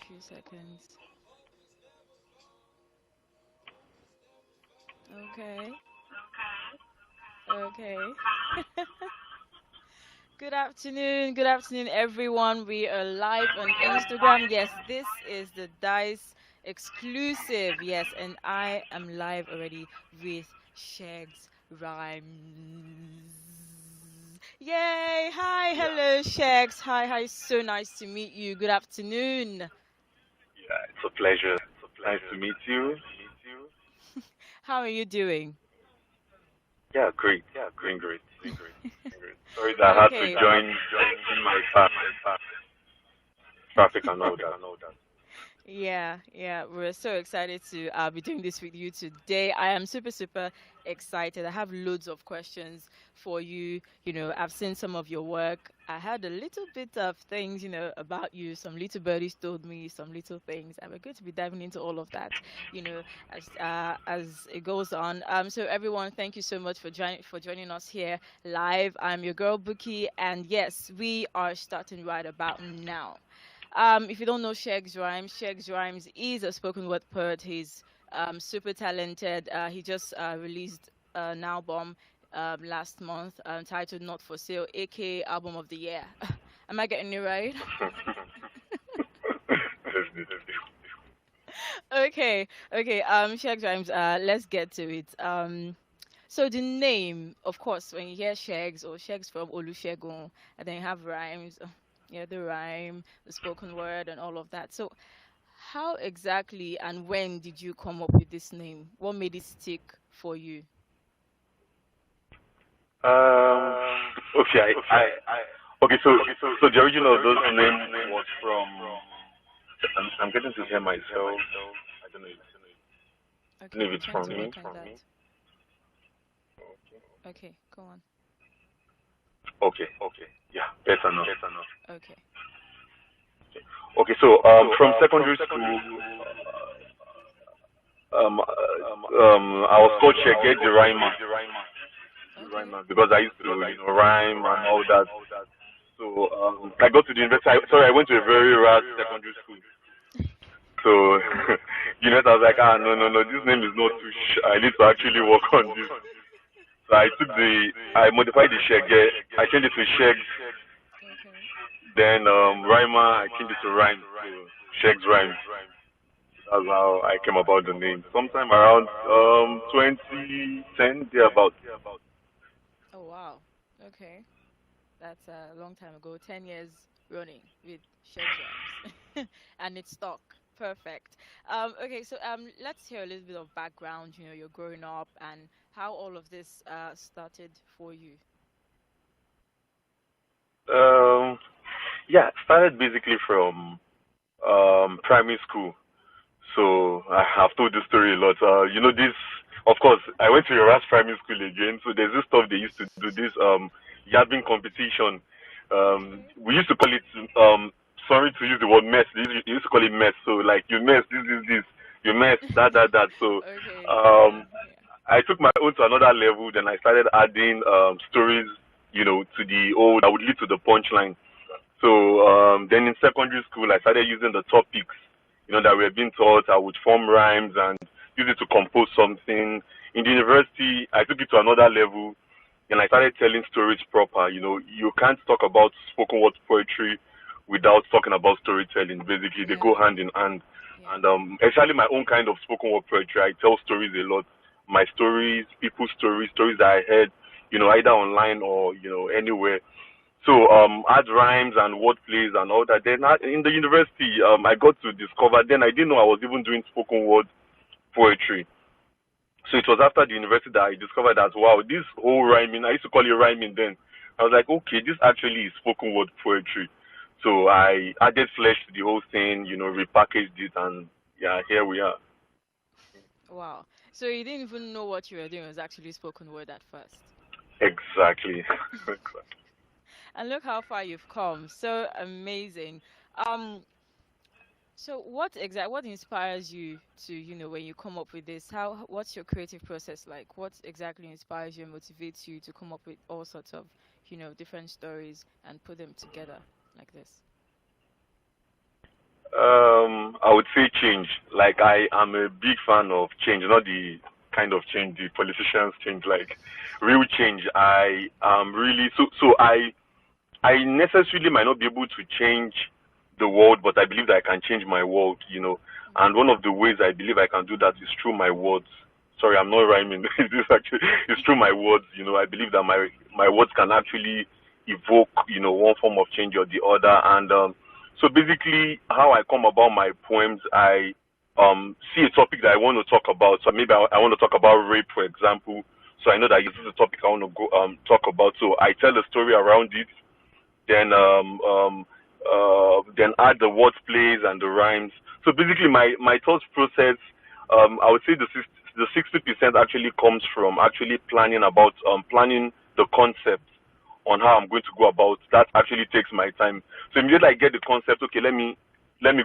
Few seconds. Okay. Okay. Good afternoon, everyone. We are live on Instagram. Yes, this is the Dice exclusive. Yes, and I am live already with Shegs Rhymes. Yay! Hi, Yeah, hello, Shegs. Hi. So nice to meet you. Good afternoon. yeah, it's a pleasure. Nice to meet you. How are you doing? Yeah, great. Doing great. Sorry that I had to Okay. join in my traffic and all that. Yeah, we're so excited to be doing this with you today. I am super excited. I have loads of questions for you. I've seen some of your work. I had a little bit of things, about you. Some little birdies told me some little things, and we're going to be diving into all of that, as it goes on. So everyone, thank you so much for joining us here live. I'm your girl Bookie, and yes, we are starting right about now. If you don't know Shegs Rhymes is a spoken word poet. He's super talented. He just released an album last month titled Not For Sale, aka Album of the Year. Am I getting it right? Definitely. Okay. Shegs Rhymes, let's get to it. So the name, of course, when you hear Shegs or Shegs from Olusegun, and then you have rhymes, yeah, the rhyme, the spoken word, and all of that. So how exactly and when did you come up with this name? What made it stick for you? Um. Okay. Okay. So the origin of those name was from. I'm getting to hear myself. I don't know. I Okay, don't know I'm if it's trying from to me. work on that. Okay, go on. Okay. Yeah. Better now. Okay. Okay. So from secondary school, I was called Shegzrhymz Okay. because I used to, rhyme and all that. So I got to the university. Sorry, I went to a very rare secondary school. So I was like, no, this name is not too. I need to actually work on this. So I modified the Sheg. I changed it to Shegs. Okay. Then Rhymer, I changed it to Rhyme. So Shegs Rhymes. That's how I came about the name. Sometime around 2010, thereabout. Oh wow. Okay. That's a long time ago, 10 years running with Shegzrhymz. And it's stuck. Perfect. Okay, so let's hear a little bit of background, you're growing up and how all of this started for you. Um, yeah, started basically from primary school. So I have told this story a lot. This, of course, I went to Yoras primary school again. So there's this stuff they used to do, this yabbing competition. Okay. We used to call it, sorry to use the word mess. They used to call it mess. So like you mess, this, you mess, that. So Okay. um, Yeah. I took my own to another level. Then I started adding stories, to the old that would lead to the punchline. So then in secondary school, I started using the topics, that were being taught. I would form rhymes and use it to compose something. In the university, I took it to another level, and I started telling stories proper. You can't talk about spoken word poetry without talking about storytelling. Basically, they go Yeah. hand in hand. Yeah. And especially my own kind of spoken word poetry, I tell stories a lot. My stories, people's stories, stories that I heard, either online or anywhere. So add rhymes and wordplays and all that. Then in the university, I got to discover. Then I didn't know I was even doing spoken word poetry. So it was after the university that I discovered that wow, this whole rhyming. I used to call it rhyming then. I was like, okay, this actually is spoken word poetry. So I added flesh to the whole thing, repackaged it, and yeah, here we are. Wow. So you didn't even know what you were doing was actually spoken word at first. Exactly. And look how far you've come. So amazing. Um, so what inspires you to, when you come up with this? What's your creative process like? What exactly inspires you and motivates you to come up with all sorts of, different stories and put them together like this? would say change. Like I am a big fan of change, not the kind of change the politicians change, like real change. I am really I necessarily might not be able to change the world, but I believe that I can change my world, And one of the ways I believe I can do that is through my words. Sorry, I'm not rhyming. This actually it's through my words. I believe that my words can actually evoke, one form of change or the other. And so basically, how I come about my poems, I see a topic that I want to talk about. So maybe I want to talk about rape, for example. So I know that this is a topic I want to go talk about. So I tell a story around it, then add the word plays and the rhymes. So basically, my thought process, I would say the 60% actually comes from actually planning the concept on how I'm going to go about. That actually takes my time. So immediately I get the concept, okay, let me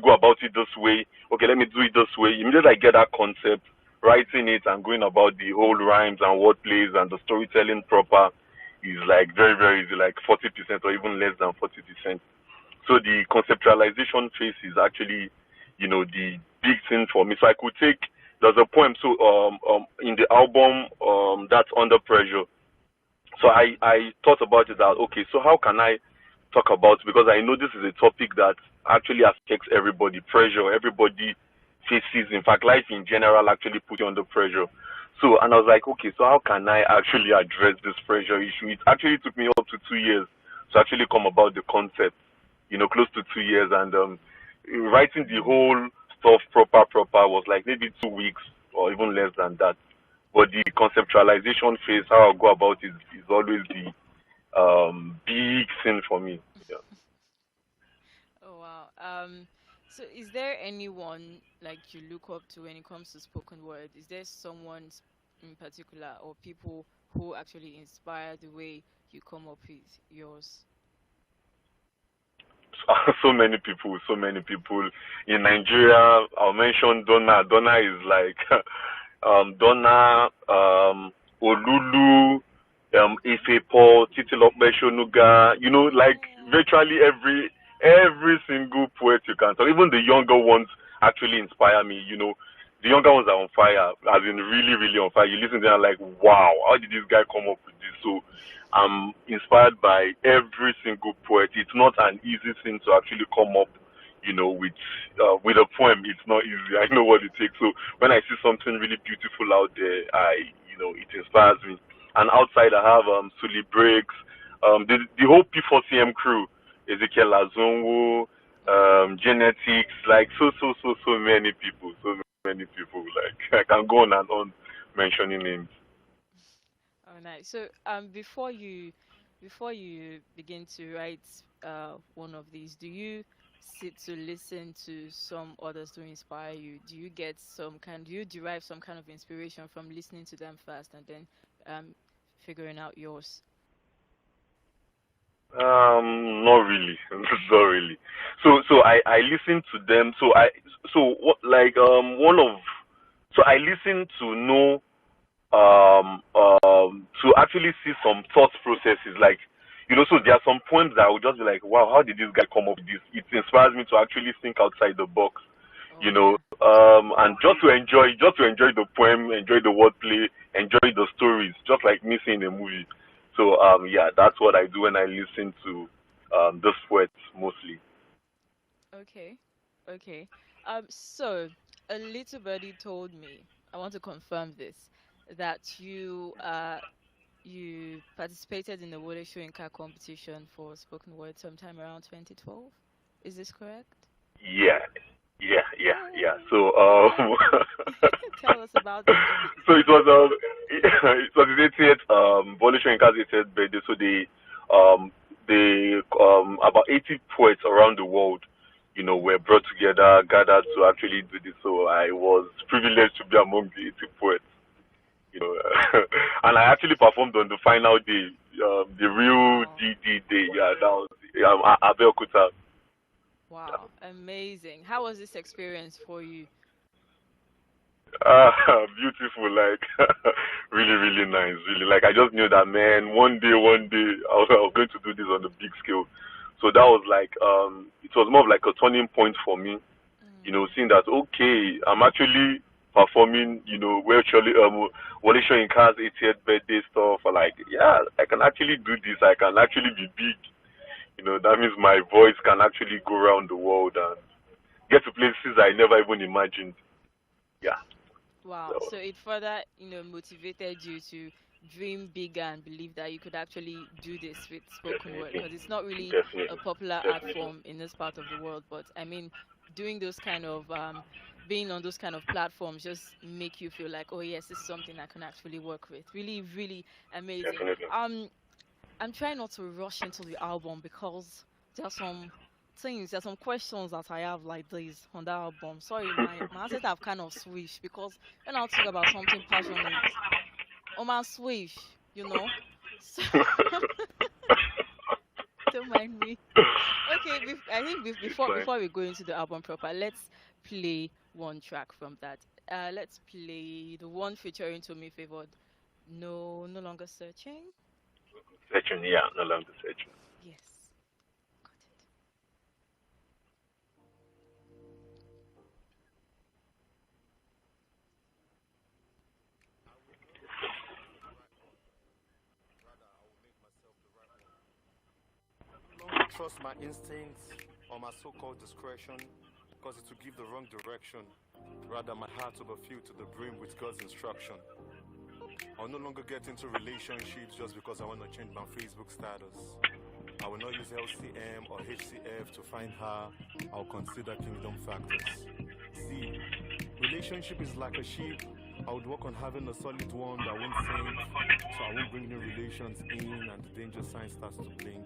go about it this way. Okay, let me do it this way. Immediately I get that concept, writing it and going about the whole rhymes and word plays and the storytelling proper is like very, very easy, like 40% or even less than 40%. So the conceptualization phase is actually, the big thing for me. So I could take, there's a poem, so in the album, that's Under Pressure. So I thought about it that, okay, so how can I talk about, because I know this is a topic that actually affects everybody, pressure, everybody faces, in fact, life in general actually puts you under pressure. So, and I was like, okay, so how can I actually address this pressure issue? It actually took me up to 2 years to actually come about the concept, close to 2 years. And writing the whole stuff proper was like maybe 2 weeks or even less than that. But the conceptualization phase, how I go about it, is always the big thing for me. Yeah. Oh wow. So is there anyone like you look up to when it comes to spoken word? Is there someone in particular or people who actually inspire the way you come up with yours? So many people, in Nigeria. I'll mention Donna. Donna is like Donna, Olulu, Ifepo, Titi Shonuga. Like virtually every single poet you can tell. Even the younger ones actually inspire me. The younger ones are on fire, as in really, really on fire. You listen to them like, wow, how did this guy come up with this? So I'm inspired by every single poet. It's not an easy thing to actually come up, with a poem. It's not easy. I know what it takes. So when I see something really beautiful out there, it inspires me. And outside, I have Sully Briggs, the whole P4CM crew, Ezekiel Azonwo, Genetics, like so many people, so many people. Like I can go on and on mentioning names. Oh, nice. So, before you begin to write one of these, do you sit to listen to some others to inspire you? Do you derive some kind of inspiration from listening to them first and then figuring out yours? Not really, not really. So I listen to them. So what like one of so I listen to know to actually see some thought processes. Like, so there are some poems that I would just be like, wow, how did this guy come up with this? It inspires me to actually think outside the box, Oh yeah. and just to enjoy the poem, enjoy the wordplay, enjoy the stories, just like me seeing a movie. So yeah, that's what I do when I listen to those poets mostly. Okay. Okay. So a little birdie told me, I want to confirm this, that you participated in the Wole Soyinka competition for spoken word sometime around 2012. Is this correct? Yeah, yeah. Yay. So Tell us about that so competition. it was it was his 80th Wole Soyinka's 80th birthday. So they about 80 poets around the world, were brought together, gathered to actually do this. So I was privileged to be among the 80 poets. And I actually performed on the final day, the real Wow. DD day. Yeah, that was Abeokuta. Wow. Amazing. How was this experience for you? Uh, Beautiful, like really, really nice. Really, like I just knew that, man. One day, I was going to do this on a big scale. So that was like, it was more of like a turning point for me. seeing that okay, I'm actually performing, virtually Wale Soyinka's 80th birthday stuff. Or like, yeah, I can actually do this. I can actually be big. That means my voice can actually go around the world and get to places I never even imagined. Yeah. Wow. So So it further, motivated you to dream bigger and believe that you could actually do this with spoken word, definitely, because it's not really a definitely, popular art definitely, form in this part of the world. But I mean, doing those kind of being on those kind of platforms just make you feel like, oh yes, this is something I can actually work with. Really, really amazing. definitely. I'm trying not to rush into the album because there are some things, there are some questions that I have like this on the album. Sorry, my answers have kind of switched because when I talk about something passionate, oh my swish, you know. So don't mind me. Okay, I think It's before fine. we go into the album proper, let's play one track from that. Let's play the one featuring To Me Favored. No, no longer searching. Searching, yeah, no longer searching. Yes, got it. No longer trust my instincts or my so-called discretion because it will give the wrong direction. Rather, my heart will be filled to the brim with God's instruction. I'll no longer get into relationships just because I want to change my Facebook status. I will not use LCM or HCF to find her. I'll consider kingdom factors. See, relationship is like a ship. I would work on having a solid one that won't sink, so I won't bring new relations in and the danger sign starts to blink.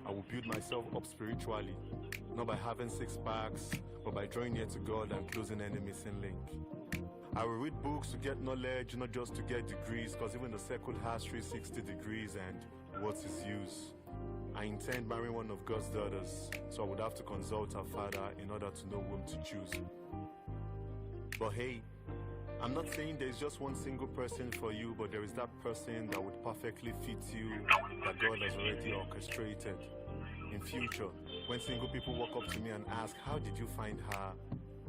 I will build myself up spiritually, not by having six packs, but by drawing near to God and closing any missing link. I will read books to get knowledge, not just to get degrees, because even the circle has 360 degrees and what's its use? I intend marrying one of God's daughters, so I would have to consult her father in order to know whom to choose. But hey, I'm not saying there's just one single person for you, but there is that person that would perfectly fit you, that God has already orchestrated. In future, when single people walk up to me and ask, how did you find her?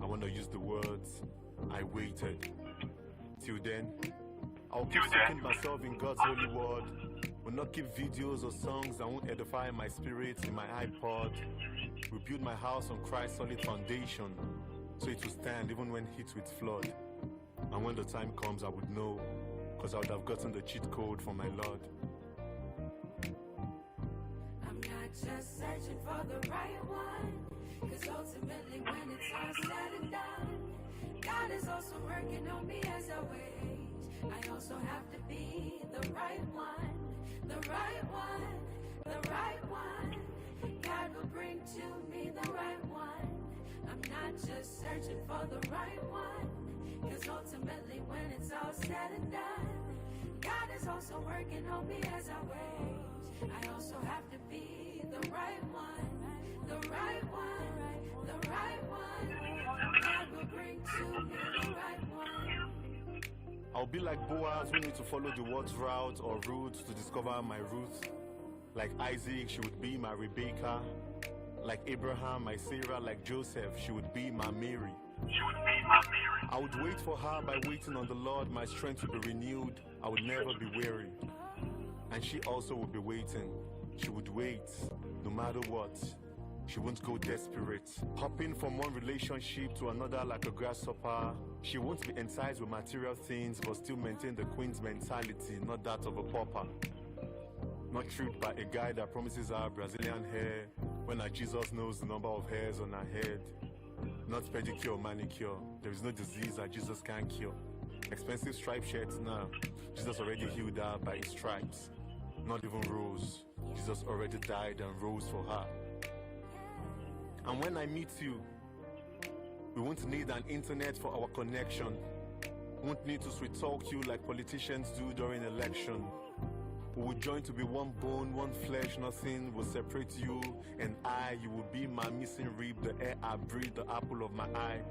I want to use the words, I waited. Till then, I'll keep soaking myself in God's holy word. Will not keep videos or songs that won't edify my spirit in my iPod. Will build my house on Christ's solid foundation, so it will stand even when hit with flood. And when the time comes, I would know, because I would have gotten the cheat code from my Lord. I'm not just searching for the right one, because ultimately when it's all said and done, God is also working on me as I wait. I also have to be the right one, the right one, the right one. God will bring to me the right one. I'm not just searching for the right one, because ultimately when it's all said and done, God is also working on me as I wait. I also have to be the right one, the right one, the right one. God will bring to me the right one. I'll be like Boaz who need to follow the word's route or route to discover my Ruth. Like Isaac, she would be my Rebecca. Like Abraham, my Sarah. Like Joseph, she would be my Mary. I would wait for her by waiting on the Lord. My strength would be renewed. I would never be weary. And she also would be waiting. She would wait, no matter what. She won't go desperate, hopping from one relationship to another like a grasshopper. She won't be enticed with material things, but still maintain the queen's mentality, not that of a pauper. Not tripped by a guy that promises her Brazilian hair, when her Jesus knows the number of hairs on her head. Not pedicure or manicure, there is no disease that Jesus can't cure. Expensive striped shirts, nah, Jesus already healed her by his stripes. Not even rose, Jesus already died and rose for her. And when I meet you, we won't need an internet for our connection. Won't need to sweet talk you like politicians do during election. We will join to be one bone, one flesh, nothing will separate you and I. You will be my missing rib, the air I breathe, the apple of my eye.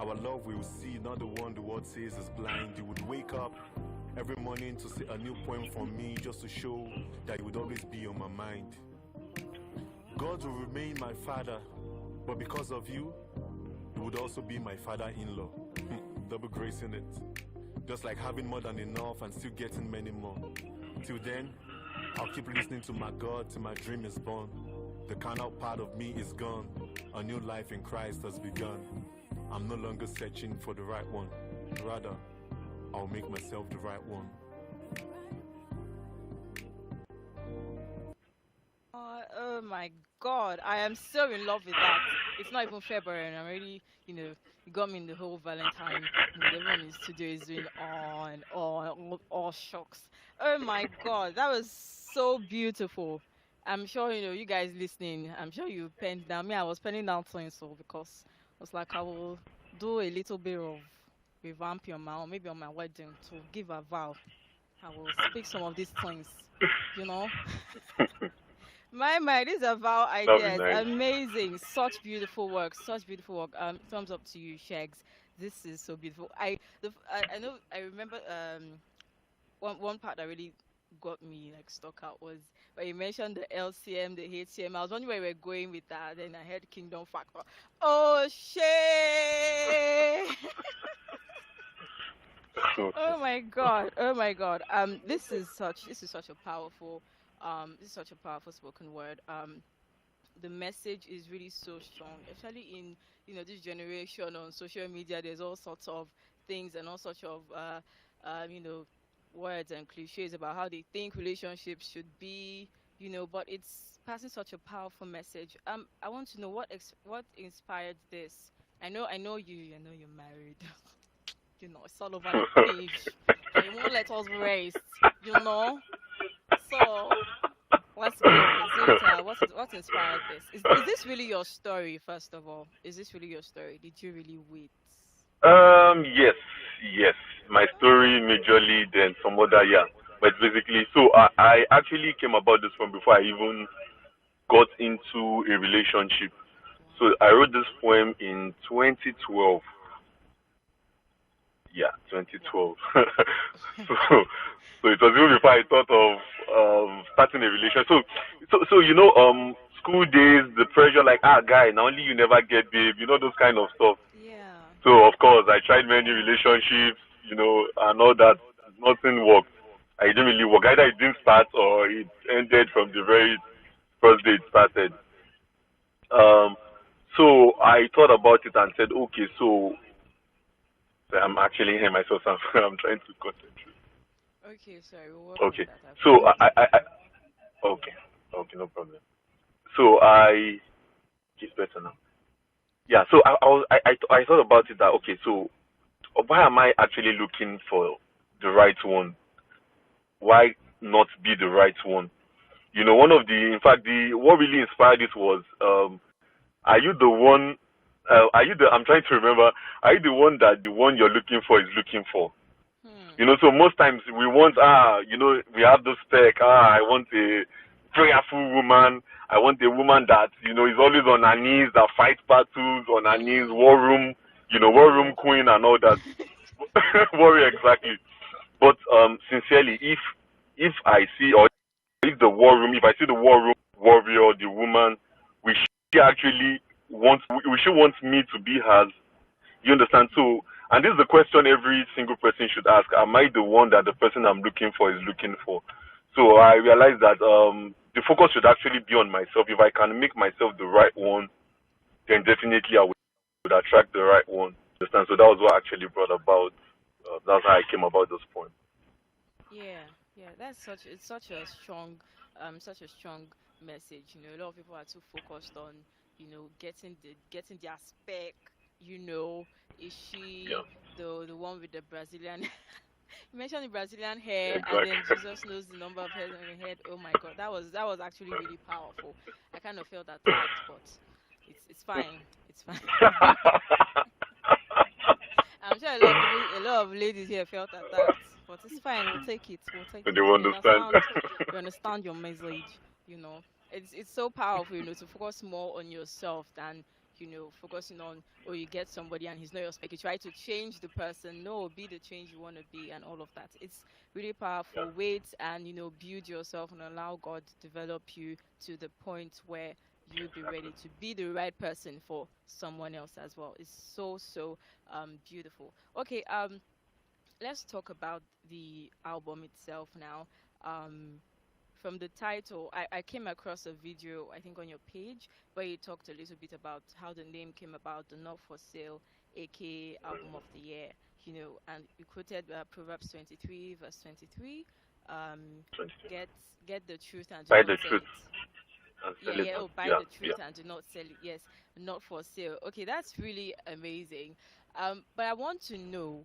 Our love we will see, not the one the world says is blind. You would wake up every morning to say a new poem from me, just to show that you would always be on my mind. God will remain my father, but because of you, he would also be my father-in-law. Double grace in it. Just like having more than enough and still getting many more. Till then, I'll keep listening to my God till my dream is born. The carnal part of me is gone. A new life in Christ has begun. I'm no longer searching for the right one. Rather, I'll make myself the right one. Oh my God, I am so in love with that. It's not even February, and I'm already, you got me in the whole Valentine mood. Everyone in the studio is doing on, all shocks. Oh my God, that was so beautiful. I'm sure, you guys listening, I'm sure you penned down. Me, I was penning down things, so because I was like, I will do a little bit of revamping on my own, maybe on my wedding to give a vow. I will speak some of these things, you know. My, these are vow That'd be ideas. nice. Amazing. Such beautiful work. Such beautiful work. Thumbs up to you, Shegs. This is so beautiful. I know I remember one part that really got me like stuck out was when you mentioned the LCM, the HCM. I was wondering where we were going with that. Then I heard Kingdom Factor. Oh shit! Oh my god. Oh my god. This is such a powerful spoken word. The message is really so strong, especially in this generation on social media. There's all sorts of things and all sorts of words and cliches about how they think relationships should be. But it's passing such a powerful message. I want to know what inspired this. I know you're married. It's all over the page, and you won't let us rest. You know, so let's go. Zita, what inspired this? Is this really your story? First of all, is this really your story? Did you really wait? Yes, yes. My story majorly, then some other, yeah. But basically, so I actually came about this from before I even got into a relationship. Wow. So I wrote this poem in 2012. Yeah, Wow. 2012. so, so it was even before I thought of starting a relationship. So school days, the pressure, like guy, now only you never get babe, those kind of stuff. Yeah. So of course I tried many relationships, and all that. Nothing worked. I didn't really work. Either it didn't start or it ended from the very first day it started. Um, so I thought about it and said, okay, so I'm actually here myself. So I'm trying to concentrate. Okay, sorry, we'll work on Okay. that. I So promise. okay, okay, no problem. So it's better now. Yeah. So I thought about it that okay, so why am I actually looking for the right one? Why not be the right one? One of the, in fact, the what really inspired this was, are you the one? Are you the? I'm trying to remember. Are you the one that the one you're looking for is looking for? Hmm. So most times we want, we have those spec, I want a prayerful woman. I want a woman that, is always on her knees, that fights battles on her knees, Mm. war room, war room Warrior. queen and all that. Warrior, exactly. But sincerely, if I see, or if the war room, if I see the war room warrior, the woman, we should actually we should want me to be hers. You understand? So, and this is the question every single person should ask: am I the one that the person I'm looking for is looking for? So I realized that the focus should actually be on myself. If I can make myself the right one, then definitely I would attract the right one. Understand? So that was what actually brought about. That's how I came about this point. Yeah, yeah, it's such a strong message. A lot of people are too focused on, getting their spec. You know, is Yeah, she the one with the Brazilian? You mentioned the Brazilian hair, and then exactly. Jesus knows the number of hairs on your head. Oh my God, that was actually really powerful. I kind of felt attacked, but it's fine. It's fine. I'm sure a lot of ladies here felt attacked, but it's fine. We'll take it. We'll take So it. they will We understand. understand. We understand your message. You know, it's so powerful. To focus more on yourself than focusing on, oh, you get somebody and he's not your spec. You try to change the person. No, be the change you want to be and all of that. It's really Yeah, powerful. Wait and build yourself and allow God to develop you to the point where you be ready to be the right person for someone else as well. It's so beautiful. Okay, let's talk about the album itself now. Um, from the title, I came across a video, I think, on your page where you talked a little bit about how the name came about, the Not For Sale, aka Album of the Year, and you quoted Proverbs 23, verse 23. Um, 22. get get the truth and do Buy not the sell truth it. and Yeah, sell it yeah. on. Oh, buy Yeah, the truth yeah. and do not sell it. Yes, not for sale. Okay, that's really amazing. But I want to know,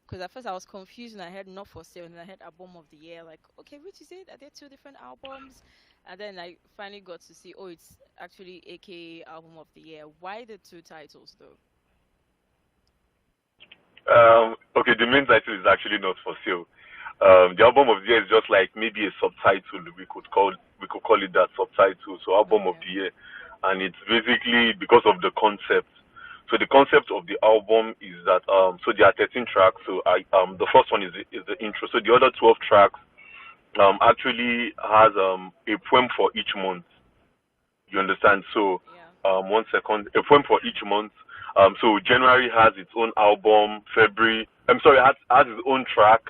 because at first I was confused and I heard not for sale and I heard album of the year. Like, okay, which is it? Are there two different albums? And then I finally got to see, oh, it's actually AKA album of the year. Why the two titles though? Okay, the main title is actually Not For Sale. The album of the year is just like maybe a subtitle. We could call it that, subtitle. So album of Okay. the year, and it's basically because of the concept. So the concept of the album is that so there are 13 tracks. So the first one is the intro. So the other 12 tracks actually has a poem for each month. You understand? So, Yeah. 1 second. A poem for each month. So January has its own album. February, I'm sorry, has its own track.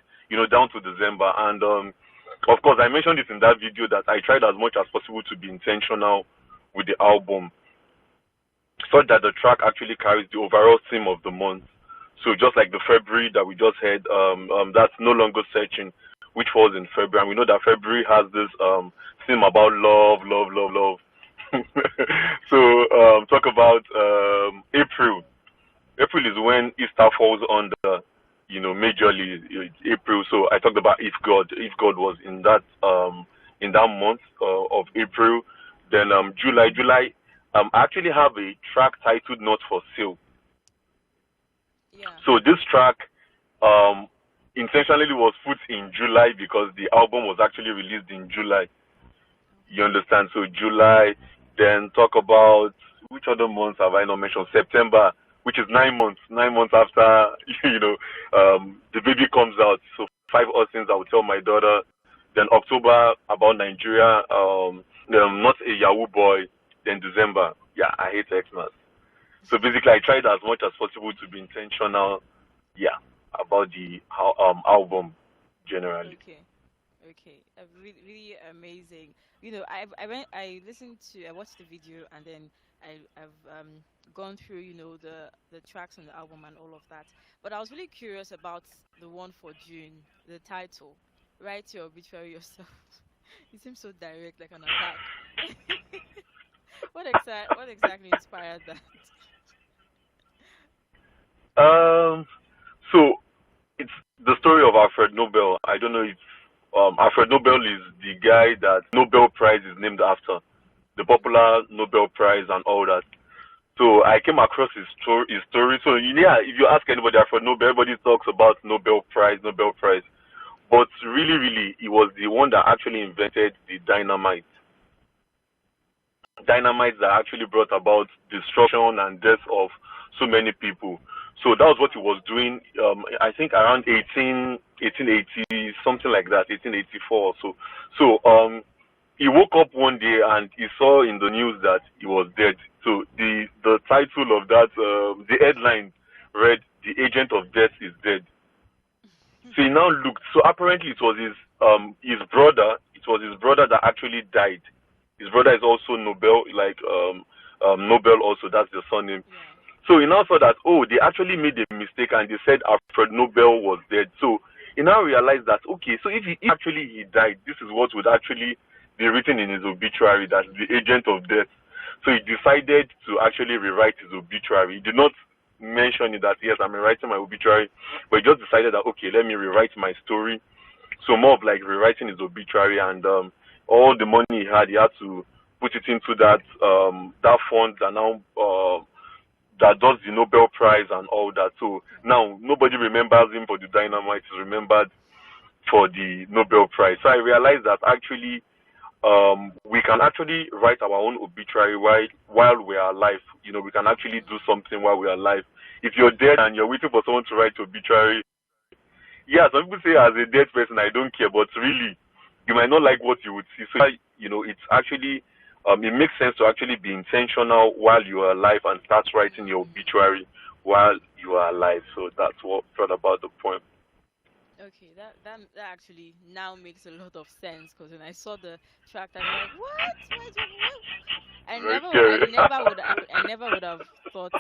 Down to December. And of course, I mentioned it in that video that I tried as much as possible to be intentional with the album, so that the track actually carries the overall theme of the month. So just like the February that we just heard, that's no longer searching, which falls in February. And we know that February has this theme about love, love, love, love. So talk about April. April is when Easter falls on the, majorly it's April. So I talked about if God was in that month of April. Then July, I actually have a track titled Not For Sale. Yeah. So this track um intentionally was put in July because the album was actually released in July. You Okay. understand? So July, then talk about which other months have I not mentioned? September, which is 9 months. 9 months after the baby comes out. So 5 other things I would tell my daughter. Then October about Nigeria, not a Yahoo boy. Then December, yeah, I hate Xmas. So basically, I tried as much as possible to be intentional, yeah, about the album generally. Okay. Okay, really, really amazing. I listened to, I watched the video, and then I've gone through, the tracks on the album and all of that. But I was really curious about the one for June, the title, "Write Your Obituary Yourself." It seems so direct, like an attack. What exactly inspired that? Um, so it's the story of Alfred Nobel. I don't know if Alfred Nobel is the guy that Nobel Prize is named after, the popular Nobel Prize and all that. So I came across his story. So yeah, if you ask anybody Alfred Nobel, everybody talks about Nobel Prize, Nobel Prize. But really, really, he was the one that actually invented the dynamite. Dynamite that actually brought about destruction and death of so many people. So that was what he Wow. was doing. I think around 1880, something like that, 1884 or so. So he woke up one day and he saw in the news that he was dead. So the title of that, the headline read, "The Agent of Death is Dead." So he now looked. So apparently it was his brother. It was his brother that actually died. His brother is also Nobel, like Nobel also. That's the surname. Yeah. So he now saw that, oh, they actually made a mistake and they said Alfred Nobel was dead. So he now realized that, okay, so if actually he died, this is what would actually be written in his obituary, that's the agent of death. So he decided to actually rewrite his obituary. He did not mention it that, yes, I'm rewriting my obituary, but he just decided that, okay, let me rewrite my story. So more of like rewriting his obituary, and all the money he had to put it into that fund that now that does the Nobel Prize and all that. So now nobody remembers him for the dynamite; he's remembered for the Nobel Prize. So I realized that actually we can actually write our own obituary while we are alive. We can actually do something while we are alive. If you're dead and you're waiting for someone to write your obituary, yeah, some people say as a dead person I don't care, but really, you might not like what you would see. So it's actually it makes sense to actually be intentional while you are alive and start writing your obituary while you are alive. So that's what I thought about the poem. Okay, that actually now makes a lot of sense because when I saw the track, I'm like, what? Why do you, what? Very scary. I never would have thought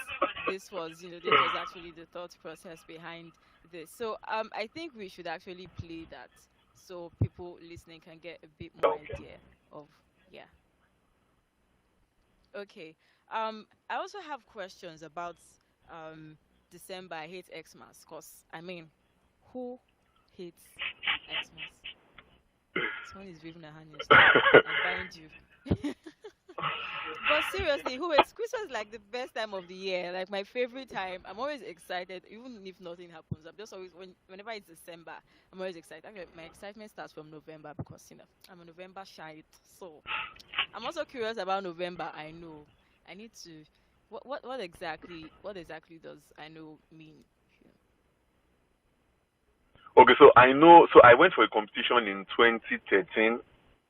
this was, this was actually the thought process behind this. So, I think we should actually play that so people listening can get a bit more Okay. idea of, yeah. Okay. I also have questions about December. I hate Xmas because I mean, who hates Xmas? Someone is waving a hand in studio. I bind you. But seriously, who is Christmas is like the best time of the year, like my favorite time. I'm always excited, even if nothing happens. I'm just always whenever it's December, I'm always excited. Actually, my excitement starts from November because I'm a November child. So I'm also curious about November. I know I need to. What exactly does I know mean? Okay, so I know. So I went for a competition in 2013,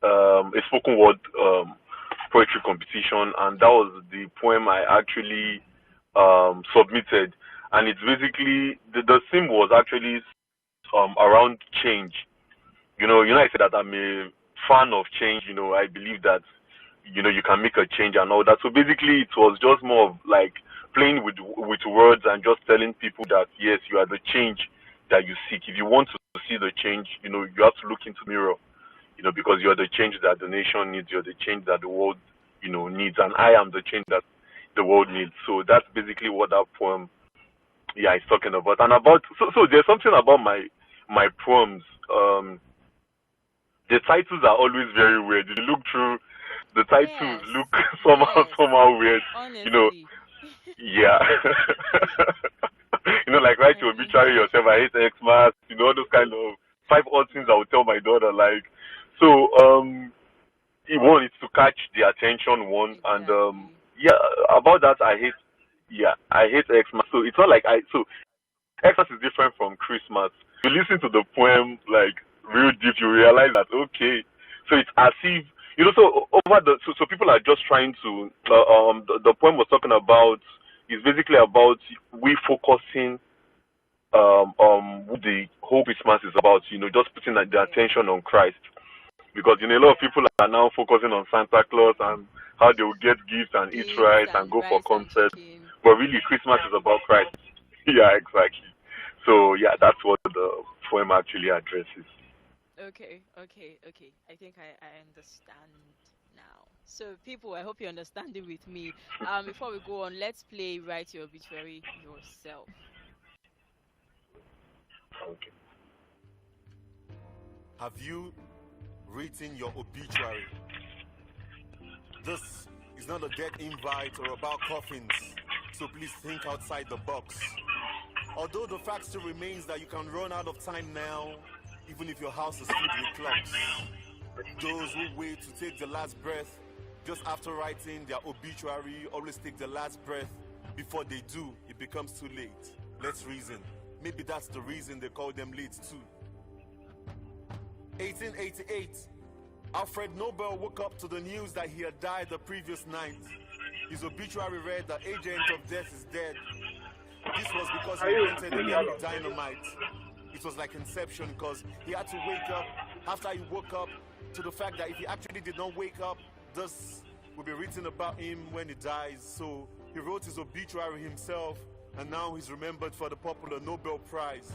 a spoken word poetry competition, and that was the poem I actually submitted. And it's basically the theme was actually around change. I said that I'm a fan of change. I believe that you can make a change and all that. So basically, it was just more of like playing with words and just telling people that yes, you are the change that you seek. If you want to see the change, you have to look into the mirror. Because you're the change that the nation needs. You're the change that the world, needs, and I am the change that the world needs. So that's basically what that poem, yeah, is talking about. And about so there's something about my poems. The titles are always very weird. If you look through the titles, Yes, look yes, somehow weird. You know, honestly, yeah. Like write I your really obituary do. yourself. I hate Xmas. All those kind of five odd things I would tell my daughter. Like, so one is to catch the attention. One and Exactly. yeah, about that I hate. Yeah, I hate Xmas. So it's not like I so Xmas is different from Christmas. You listen to the poem like real deep, you realize that okay, so it's as if So over so people are just trying to. The poem was talking about is basically about we focusing what the whole Christmas is about. Just putting the Yeah. attention on Christ because a lot of people are now focusing on Santa Claus and how they will get gifts and eat Gifts rice and and go for rice and concerts, chicken. but really Christmas is about Christ. Yeah, exactly. So yeah, that's what the poem actually addresses. Okay, okay, okay. I think I understand now. So people, I hope you're understanding with me. Before we go on, let's play Write Your Obituary Yourself. Okay. Have you written your obituary? This is not a death invite or about coffins, so please think outside the box. Although the fact still remains that you can run out of time now, even if your house is filled with clocks. Those who wait to take the last breath just after writing their obituary always take the last breath. Before they do, it becomes too late. Let's reason. Maybe that's the reason they call them late too. 1888. Alfred Nobel woke up to the news that he had died the previous night. His obituary read, "The agent of death is dead." This was because he invented atomic dynamite. It was like Inception because he had to wake up after he woke up to the fact that if he actually did not wake up, this will be written about him when he dies. So he wrote his obituary himself, and now he's remembered for the popular Nobel Prize.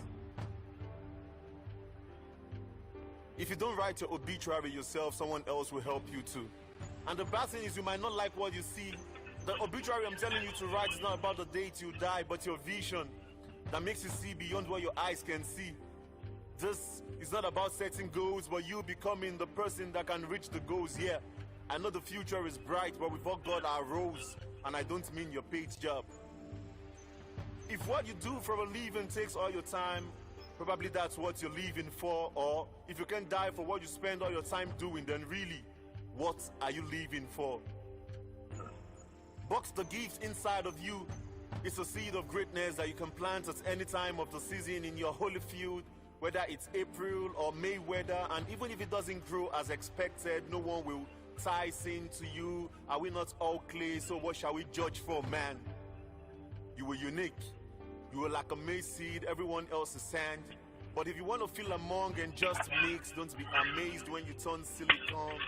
If you don't write your obituary yourself, someone else will help you too. And the bad thing is you might not like what you see. The obituary I'm telling you to write is not about the date you die, but your vision that makes you see beyond what your eyes can see. This is not about setting goals, but you becoming the person that can reach the goals. Yeah, I know the future is bright, but we've all got our roles, and I don't mean your paid job. If what you do for a living takes all your time, probably that's what you're living for. Or if you can die for what you spend all your time doing, then really, what are you living for? Box the gift inside of you. It's a seed of greatness that you can plant at any time of the season in your holy field, whether it's April or May weather. And even if it doesn't grow as expected, no one will ties into you? Are we not all clay? So what shall we judge for, man? You were unique. You were like a maize seed, everyone else is sand. But if you want to feel among and just mix, don't be amazed when you turn silicone.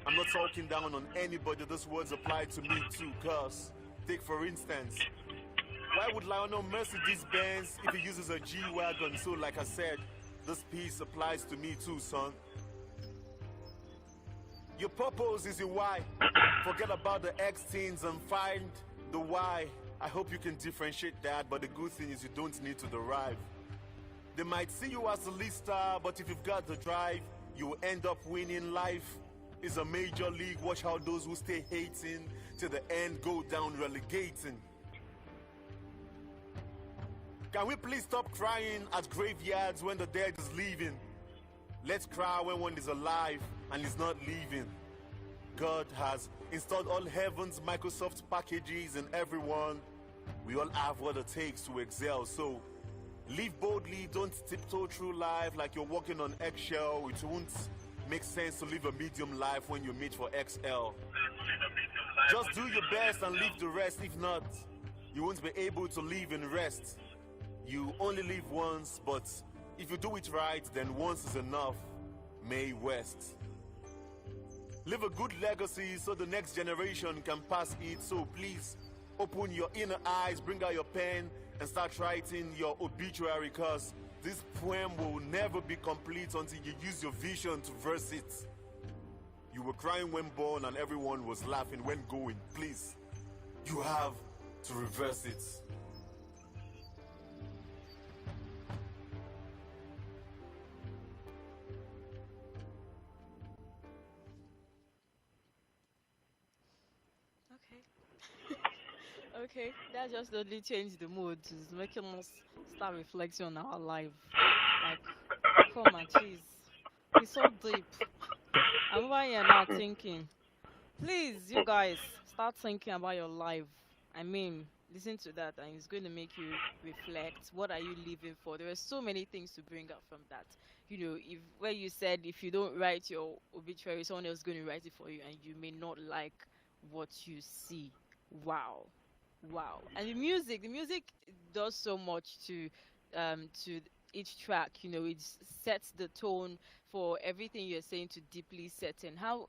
I'm not talking down on anybody, those words apply to me too, cuz take for instance, why would Lionel Mercedes Benz if he uses a G-Wagon? So like I said, this piece applies to me too, son. Your purpose is your why. Forget about the X things and find the why. I hope you can differentiate that, but the good thing is you don't need to derive. They might see you as a lead star, but if you've got the drive, you will end up winning. Life is a major league. Watch how those who stay hating till the end go down relegating. Can we please stop crying at graveyards when the dead is leaving? Let's cry when one is alive and is not leaving. God has installed all heaven's Microsoft packages in everyone. We all have what it takes to excel. So live boldly, don't tiptoe through life like you're walking on eggshell. It won't make sense to live a medium life when you meet for XL. Just do your best and leave the rest. If not, you won't be able to live in rest. You only live once, but if you do it right, then once is enough. May West. Leave a good legacy so the next generation can pass it. So please, open your inner eyes, bring out your pen, and start writing your obituary, cause this poem will never be complete until you use your vision to verse it. You were crying when born and everyone was laughing when going. Please, you have to reverse it. Okay, that just totally changed the mood. It's making us start reflecting on our life. Like, come on, jeez. It's so deep. I'm over here now thinking, please, you guys, start thinking about your life. I mean, listen to that, and it's going to make you reflect. What are you living for? There are so many things to bring up from that. You know, if where you said if you don't write your obituary, someone else is going to write it for you, and you may not like what you see. Wow. Wow. And the music does so much to each track, you know, it sets the tone for everything you're saying to deeply set in. How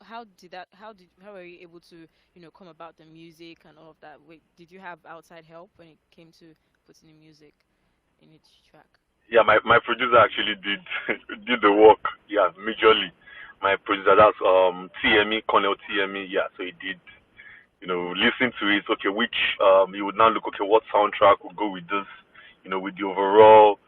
were you able to, you know, come about the music and all of that? Wait, did you have outside help when it came to putting the music in each track? Yeah, my producer actually did did the work. Yeah, majorly. My producer, that's TME, Cornell TME. Yeah, so he did. Listen to it. Okay, which you would now look. Okay, what soundtrack would go with this? With the overall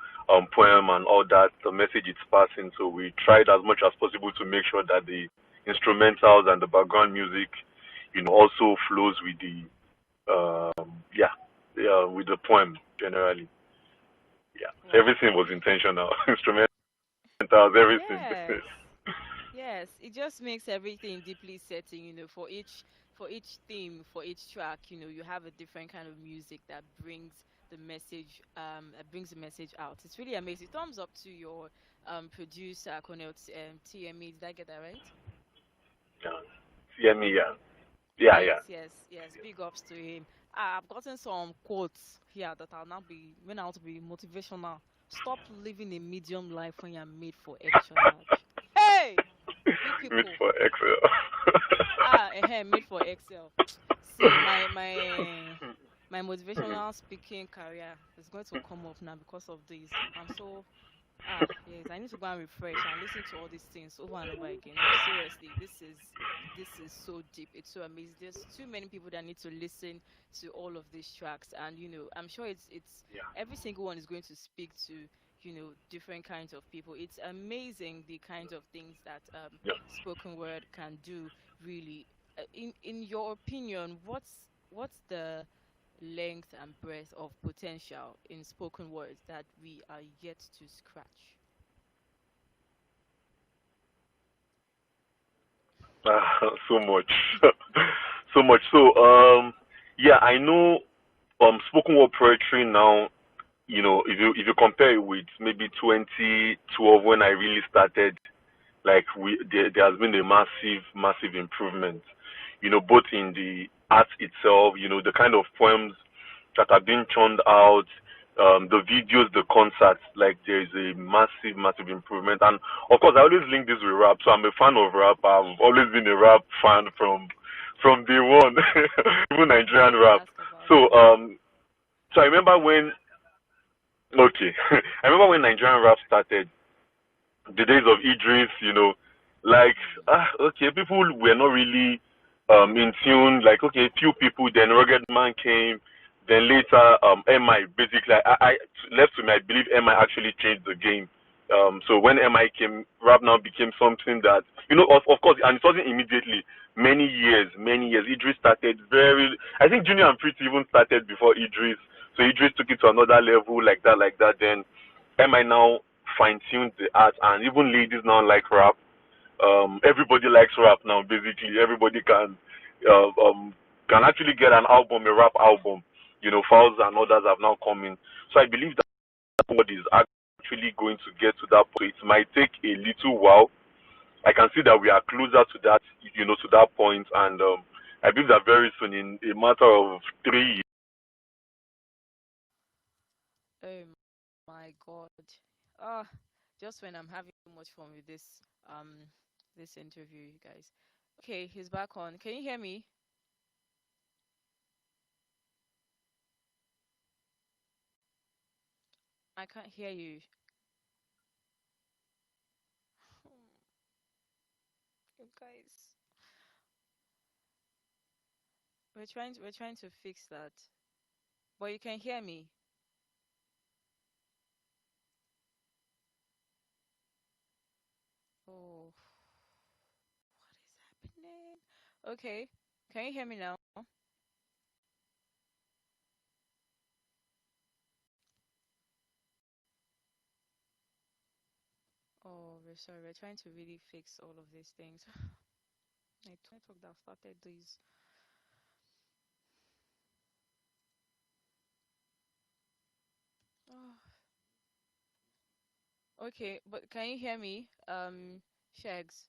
poem and all that, the message it's passing. So we tried as much as possible to make sure that the instrumentals and the background music, also flows with the with the poem generally. Yeah, so Wow. everything was intentional. Instrumentals, everything. Yes. Yes, it just makes everything deeply setting, you know, for each theme, for each track, you know, you have a different kind of music that brings the message out. It's really amazing. Thumbs up to your producer, Cornell TME. Did I get that right? Yeah, yeah, me, yeah, yeah, Yes, yeah. yes, yes. Big ups to him. I've gotten some quotes here that I'll now be when I'll be motivational. Stop living a medium life when you're made for extra large. Hey, big Good people. for Excel. Made for Excel. See, my motivational speaking career is going to come off now because of this. I'm so yes, I need to go and refresh and listen to all these things over and over again. No, seriously, this is so deep. It's so amazing. There's too many people that need to listen to all of these tracks, and you know, I'm sure it's Yeah, every single one is going to speak to, you know, different kinds of people. It's amazing the kinds of things that yeah. spoken word can do. Really, in your opinion, what's the length and breadth of potential in spoken words that we are yet to scratch? So much, so much. So, yeah, I know. Spoken word poetry now. If you compare it with maybe 2012 when I really started, Like there has been a massive improvement, both in the art itself, the kind of poems that are being churned out, the videos, the concerts. Like there is a massive improvement. And of course, I always link this with rap. So I'm a fan of rap. I've always been a rap fan from day one, even Nigerian Wanted to rap. ask about So that. I remember when okay, I remember when Nigerian rap started, the days of Idris, like okay, people were not really in tune. Like okay, few people. Then Rugged Man came. Then later, MI basically, I left to me. I believe MI actually changed the game. So when MI came, rap now became something that of course, and it wasn't immediately. Many years. Idris started very. I think Junior and Pretty even started before Idris. So Idris took it to another level, like that. Then MI now fine tuned the art, and even ladies now like rap. Everybody likes rap now. Basically, everybody can actually get an album, a rap album. Fouls and others have now come in. So I believe that what is actually going to get to that point. It might take a little while. I can see that we are closer to that, to that point, and I believe that very soon, in a matter of 3 years. Oh my God. Ah, just when I'm having so much fun with this interview, you guys. Okay, he's back on. Can you hear me? I can't hear you. You guys. We're trying to fix that. But you can hear me. Oh, what is happening? Okay. Can you hear me now? Oh, we're sorry. We're trying to really fix all of these things. Network that started this. Oh, okay, but can you hear me? Shags,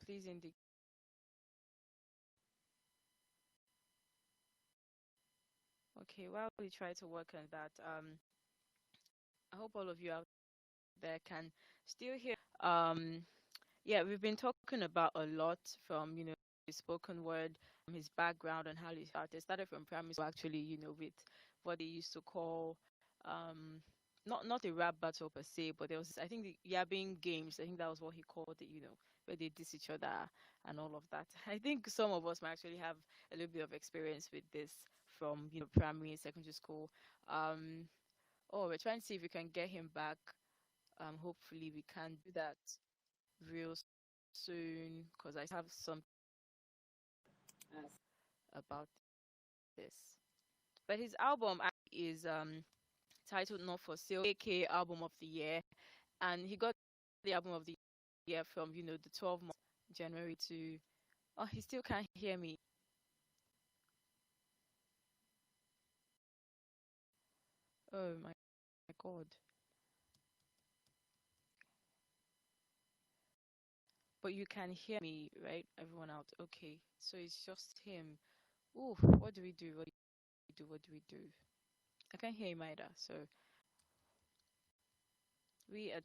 please indicate. Okay, while we try to work on that, I hope all of you out there can still hear. Yeah, we've been talking about a lot from his spoken word, his background, and how he started. Started from primary school, actually, with what they used to call um not a rap battle per se, but there was I think the yabbing games. I think that was what he called it. Where they diss each other and all of that. I think some of us might actually have a little bit of experience with this from primary and secondary school. Um, oh, we're trying to see if we can get him back. Hopefully we can do that real soon because I have some about this. But his album is titled Not For Sale, aka Album of the Year, and he got the Album of the Year from the 12 months January to. Oh, he still can't hear me. Oh my God! But you can hear me, right? Everyone out. Okay, so it's just him. Ooh, what do we do? What do we do? What do we do? I can't hear him either. So we're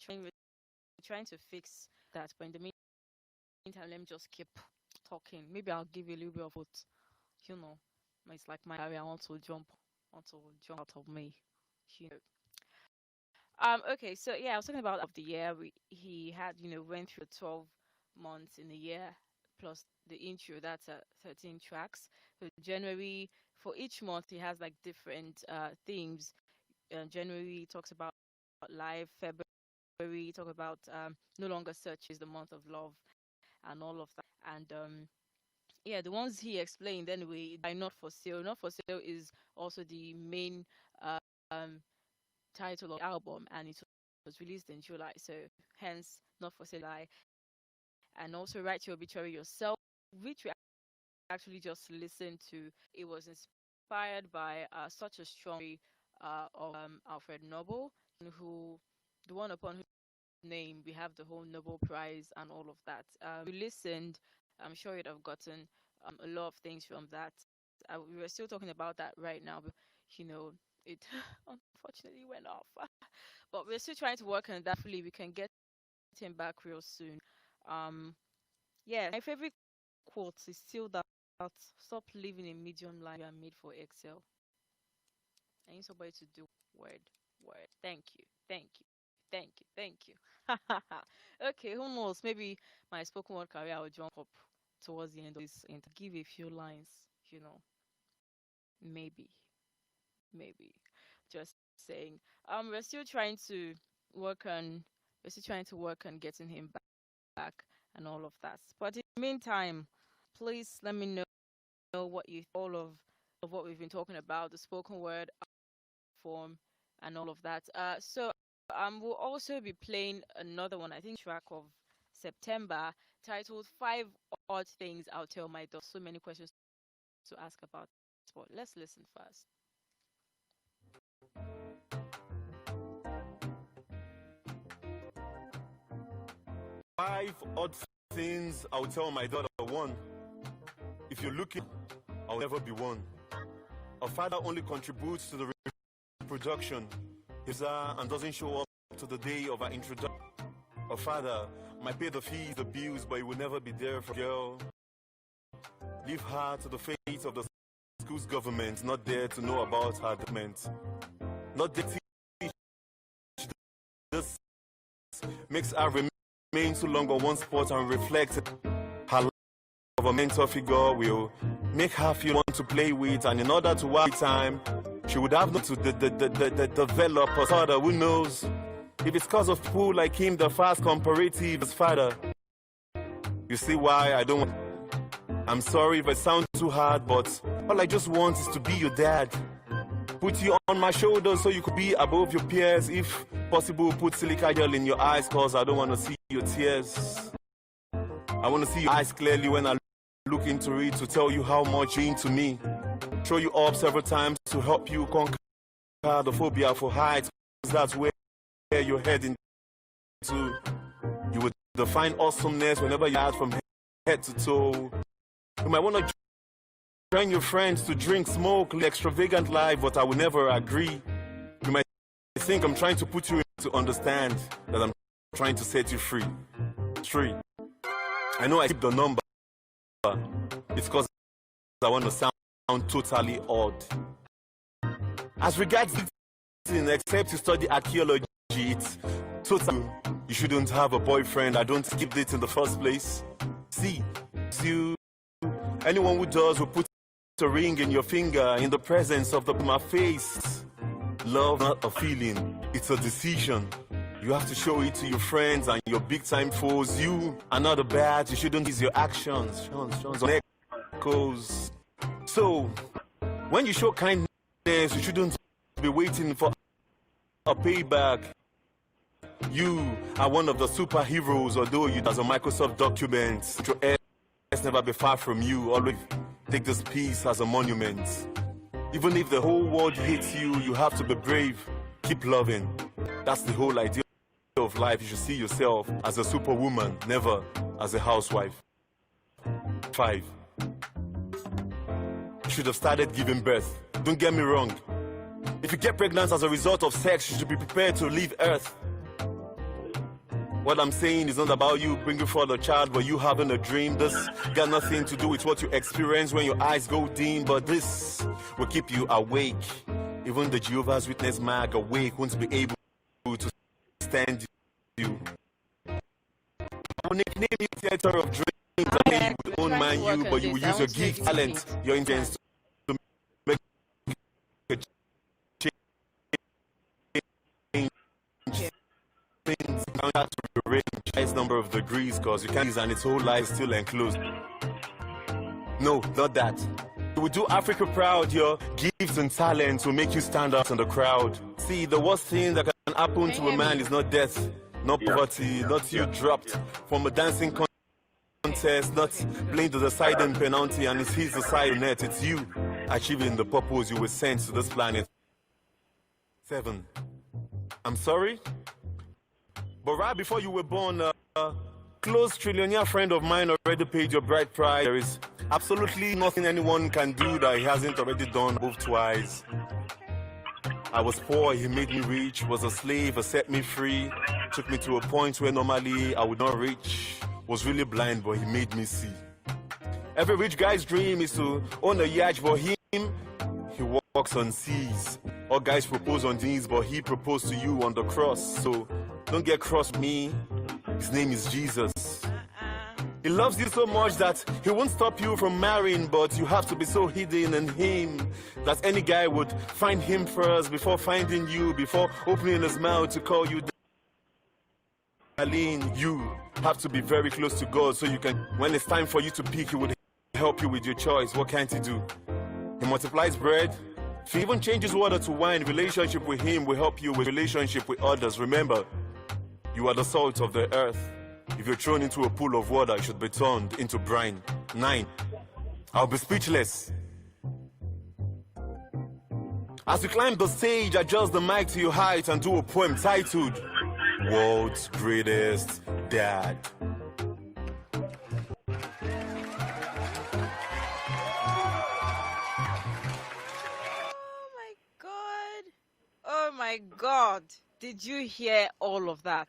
trying to fix that. But in the meantime, let me just keep talking. Maybe I'll give you a little bit of what you know. It's like my area. I want to jump out of me. You know. Okay. So yeah, I was talking about of the year. He had went through 12 months in a year plus the intro. That's 13 tracks. So January for each month he has like different themes. January talks about life. February talk about no longer search is the month of love and all of that. And yeah, the ones he explained anyway by Not For Sale. Not For Sale is also the main um title of the album, and it was released in July. So hence Not For Sale July. And also Write Your Obituary Yourself, which we actually just listened to. It was inspired by such a strong of Alfred Nobel, who the one upon name, we have the whole Nobel Prize and all of that. You listened, I'm sure you'd have gotten a lot of things from that. We were still talking about that right now, but you know, it unfortunately went off. But we're still trying to work on that. Hopefully, we can get him back real soon. Um, yeah, my favorite quote is still that stop living in medium line. You are made for Excel. I need somebody to do word, word. Thank you, thank you, thank you, thank you. Okay, who knows? Maybe my spoken word career will jump up towards the end of this and give a few lines, you know. Maybe, maybe. Just saying. We're still trying to work on we're still trying to work on getting him back and all of that. But in the meantime, please let me know what you all of what we've been talking about, the spoken word form and all of that. So we'll also be playing another one, I think track of September, titled Five Odd Things I'll Tell My Dog. So many questions to ask about. But let's listen first. Five odd things I'll tell my daughter. One, if you're looking, I'll never be one. A father only contributes to the reproduction and doesn't show up to the day of our introduction. A father might pay the fees, the bills, but he will never be there for a girl. Leave her to the fate of the school's government, not there to know about her government. Not there to teach. This makes her remain too long on one spot and reflect her life of a mentor figure will make her feel want to play with, and in order to waste time, she would have to develop a father who knows. If it's cause of people like him, the fast comparative is father. You see why I don't want. I'm sorry if I sound too hard, but all I just want is to be your dad. Put you on my shoulders so you could be above your peers. If possible, put silica gel in your eyes, cause I don't want to see your tears. I want to see your eyes clearly when I look into it, to tell you how much you're into me. Show you up several times to help you conquer the phobia for heights. That's where you're heading to. You would define awesomeness whenever you add from head to toe. You might want to join your friends to drink, smoke, live extravagant life, but I will never agree. You might think I'm trying to put you in to understand that I'm trying to set you free. Free. I know I keep the number. It's because I want to sound totally odd. As regards this, except you study archaeology, it's totally. You shouldn't have a boyfriend. I don't skip it in the first place. See, anyone who does will put a ring in your finger in the presence of my face. Love, not a feeling, it's a decision. You have to show it to your friends and your big-time foes. You are not a bad, you shouldn't use your actions. Echoes. So, when you show kindness, you shouldn't be waiting for a payback. You are one of the superheroes, although you as a Microsoft document. Your ass never be far from you. Always take this piece as a monument. Even if the whole world hates you, you have to be brave. Keep loving. That's the whole idea of life. You should see yourself as a superwoman, never as a housewife. 5. You should have started giving birth. Don't get me wrong. If you get pregnant as a result of sex, you should be prepared to leave Earth. What I'm saying is not about you bringing forth a child, but you having a dream. This got nothing to do with what you experience when your eyes go dim, but this will keep you awake. Even the Jehovah's Witness mag awake won't be able to stand you. I will nickname you theater of dreams. You would own man you, but you will use your gift, talent, your intents to make a change. Things count to the highest number of degrees, cause you can't use and its whole life still enclosed. No, not that. You will do Africa proud. Your gifts and talents will make you stand out in the crowd. See, the worst thing that can happen to a man is not death, not poverty, not you dropped from a dancing contest, not playing to the side and penalty, and it's his side net. It's you achieving the purpose you were sent to this planet. 7. I'm sorry, But right before you were born, a close trillionaire friend of mine already paid your bride price. There is absolutely nothing anyone can do that he hasn't already done both twice. I was poor, he made me rich, was a slave, he set me free, took me to a point where normally I would not reach, was really blind, but he made me see. Every rich guy's dream is to own a yacht, but him, he walks on seas. All guys propose on these, but he proposed to you on the cross. So don't get cross with me. His name is Jesus. He loves you so much that he won't stop you from marrying, but you have to be so hidden in him that any guy would find him first before finding you, before opening his mouth to call you darling. You have to be very close to God so you can, when it's time for you to pick, he would help you with your choice. What can't he do? He multiplies bread. If he even changes water to wine, relationship with him will help you with relationship with others. Remember, you are the salt of the earth. If you're thrown into a pool of water, it should be turned into brine. 9. I'll be speechless. As you climb the stage, adjust the mic to your height and do a poem titled World's Greatest Dad. Oh my God. Did you hear all of that?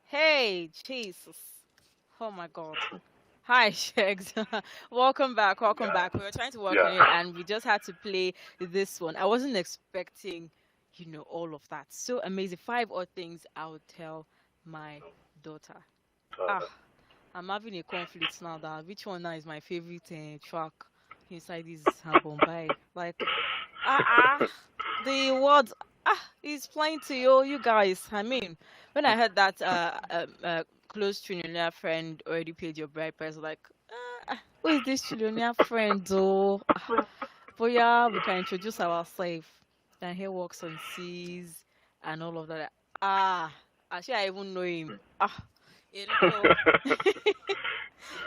Hey, Jesus. Oh my God. Hi, Shegs. Welcome back. Welcome back. We were trying to work on it and we just had to play this one. I wasn't expecting, all of that. So amazing. 5 odd things I would tell my daughter. I'm having a conflict now that which one now is my favorite track inside this album. The words is playing to you guys. I mean, when I heard that close trillionaire friend already paid your bride price, like, who is this trillionaire friend? Oh, but yeah, we can introduce ourselves. And he walks on seas and all of that. Actually, I even know him.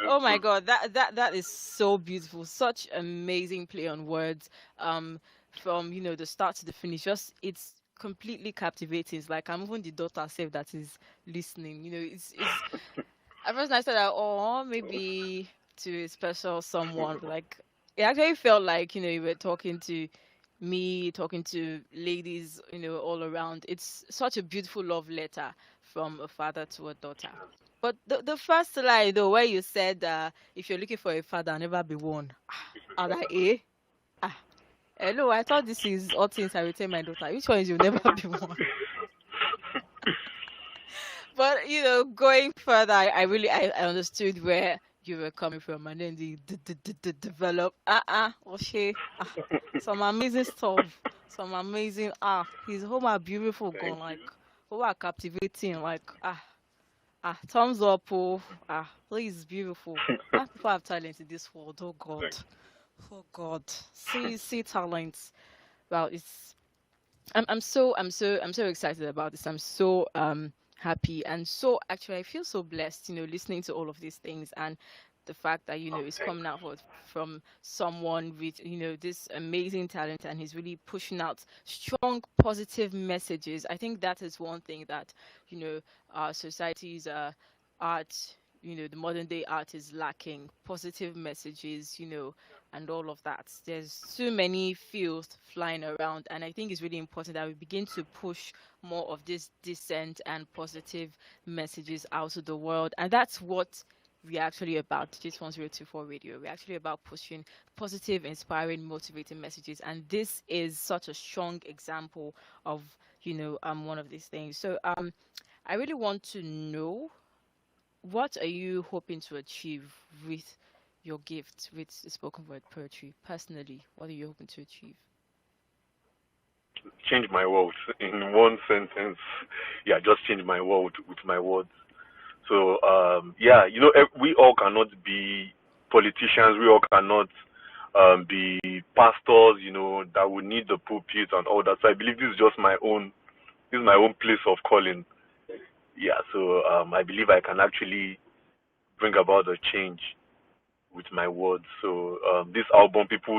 Oh my God, that is so beautiful. Such amazing play on words. From the start to the finish, just it's completely captivating. It's like I'm even the daughter self that is listening. It's at first I said that maybe to a special someone. Like it actually felt like you were talking to me, talking to ladies, all around. It's such a beautiful love letter from a father to a daughter. But the first line though, where you said if you're looking for a father, never be one. I was like, hello, I thought this is all things I will tell my daughter. Which one is you'll never be one? But going further, I really understood where you were coming from, and then the develop. Some amazing stuff. Some amazing his home are beautiful, gone like who are captivating, like thumbs up, please, beautiful. People have talent in this world. Oh God. Oh God, see talents. Well, I'm so excited about this. I'm so happy and so actually I feel so blessed, listening to all of these things and the fact that it's coming out from someone with this amazing talent and he's really pushing out strong positive messages. I think that is one thing that our society's art, the modern day art is lacking positive messages, and all of that. There's too many fields flying around, and I think it's really important that we begin to push more of this decent and positive messages out to the world, and that's what we're actually about. This 1024 Radio. We're actually about pushing positive, inspiring, motivating messages, and this is such a strong example of one of these things. So I really want to know, what are you hoping to achieve with your gift, with spoken word poetry? Personally, what are you hoping to achieve? Change my world in one sentence. Yeah, just change my world with my words. So we all cannot be politicians. We all cannot be pastors. That would need the pulpit and all that. So I believe this is just my own. This is my own place of calling. Yeah. So I believe I can actually bring about a change with my words. So this album, people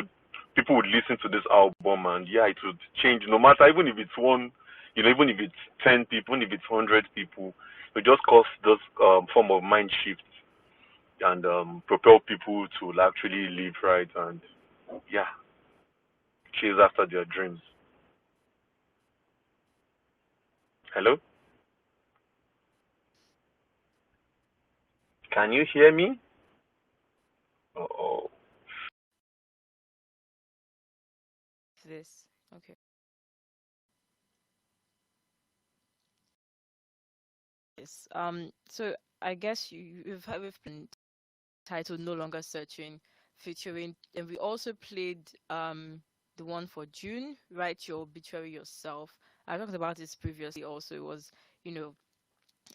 would listen to this album and it would change, no matter, even if it's one Even if it's 10 people, even if it's 100 people, it just cause those form of mind shift and propel people to actually live right and yeah, chase after their dreams. Hello, can you hear me? Oh, This. Okay. Yes. So I guess we've been titled "No Longer Searching," featuring, and we also played the one for June. Write your obituary yourself. I talked about this previously. Also, it was you know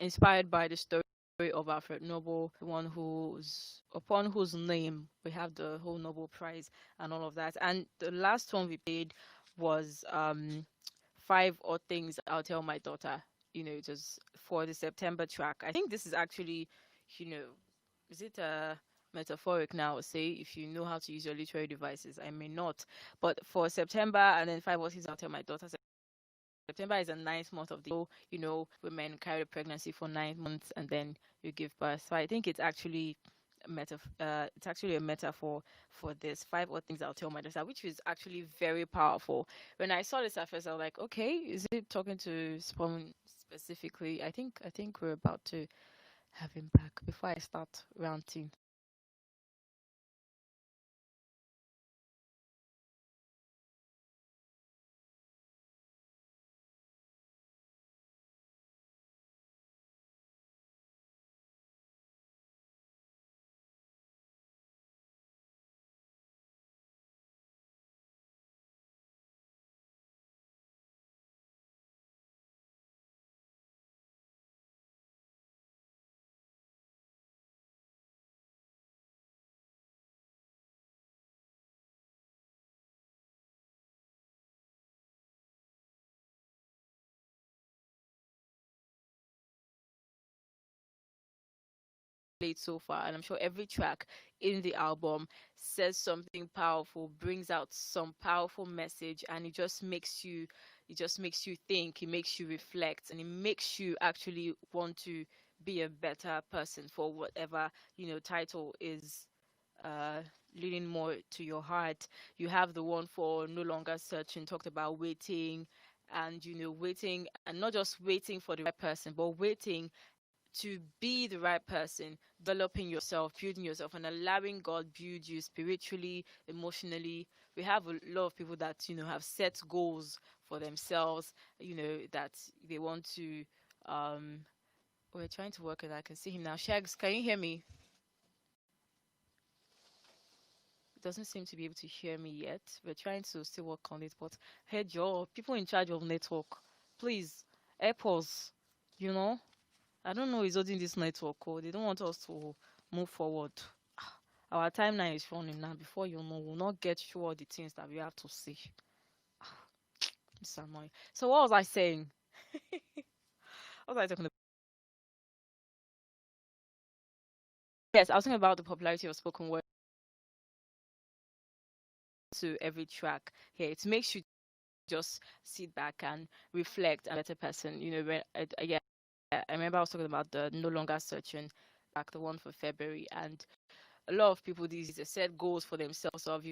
inspired by the story of Alfred Nobel, the one whose upon whose name we have the whole Nobel Prize and all of that. And the last one we played was Five Odd Things I'll Tell My Daughter. It was for the September track. I think this is actually, you know, is it metaphoric now? Say if you know how to use your literary devices. I may not, but for September and then Five Odd Things I'll Tell My Daughter. September is the ninth month of the year. Women carry pregnancy for 9 months and then you give birth. So I think it's actually a metaphor for this. Five odd things I'll tell my daughter, which is actually very powerful. When I saw this at first, I was like, okay, is it talking to someone specifically? I think we're about to have him back before I start ranting. Played so far, and I'm sure every track in the album says something powerful, brings out some powerful message, and it just makes you think, it makes you reflect, and it makes you actually want to be a better person for whatever title is uh leaning more to your heart. You have the one for No Longer Searching, talked about waiting, and waiting, and not just waiting for the right person, but waiting to be the right person, developing yourself, building yourself, and allowing God build you spiritually, emotionally. We have a lot of people that have set goals for themselves. That they want to. Um, we're trying to work it. I can see him now. Shags, can you hear me? It doesn't seem to be able to hear me yet. We're trying to still work on it. But hey, Joe, people in charge of network, please help us. You know. I don't know who's holding this network code. They don't want us to move forward. Our timeline is running now. Before we'll not get through all the things that we have to see. It's annoying. So what was I saying? What was I talking about? Yes, I was talking about the popularity of spoken word to every track here. It makes you just sit back and reflect and better person. Yeah, I remember I was talking about the No Longer Searching, back the one for February, and a lot of people these days set goals for themselves of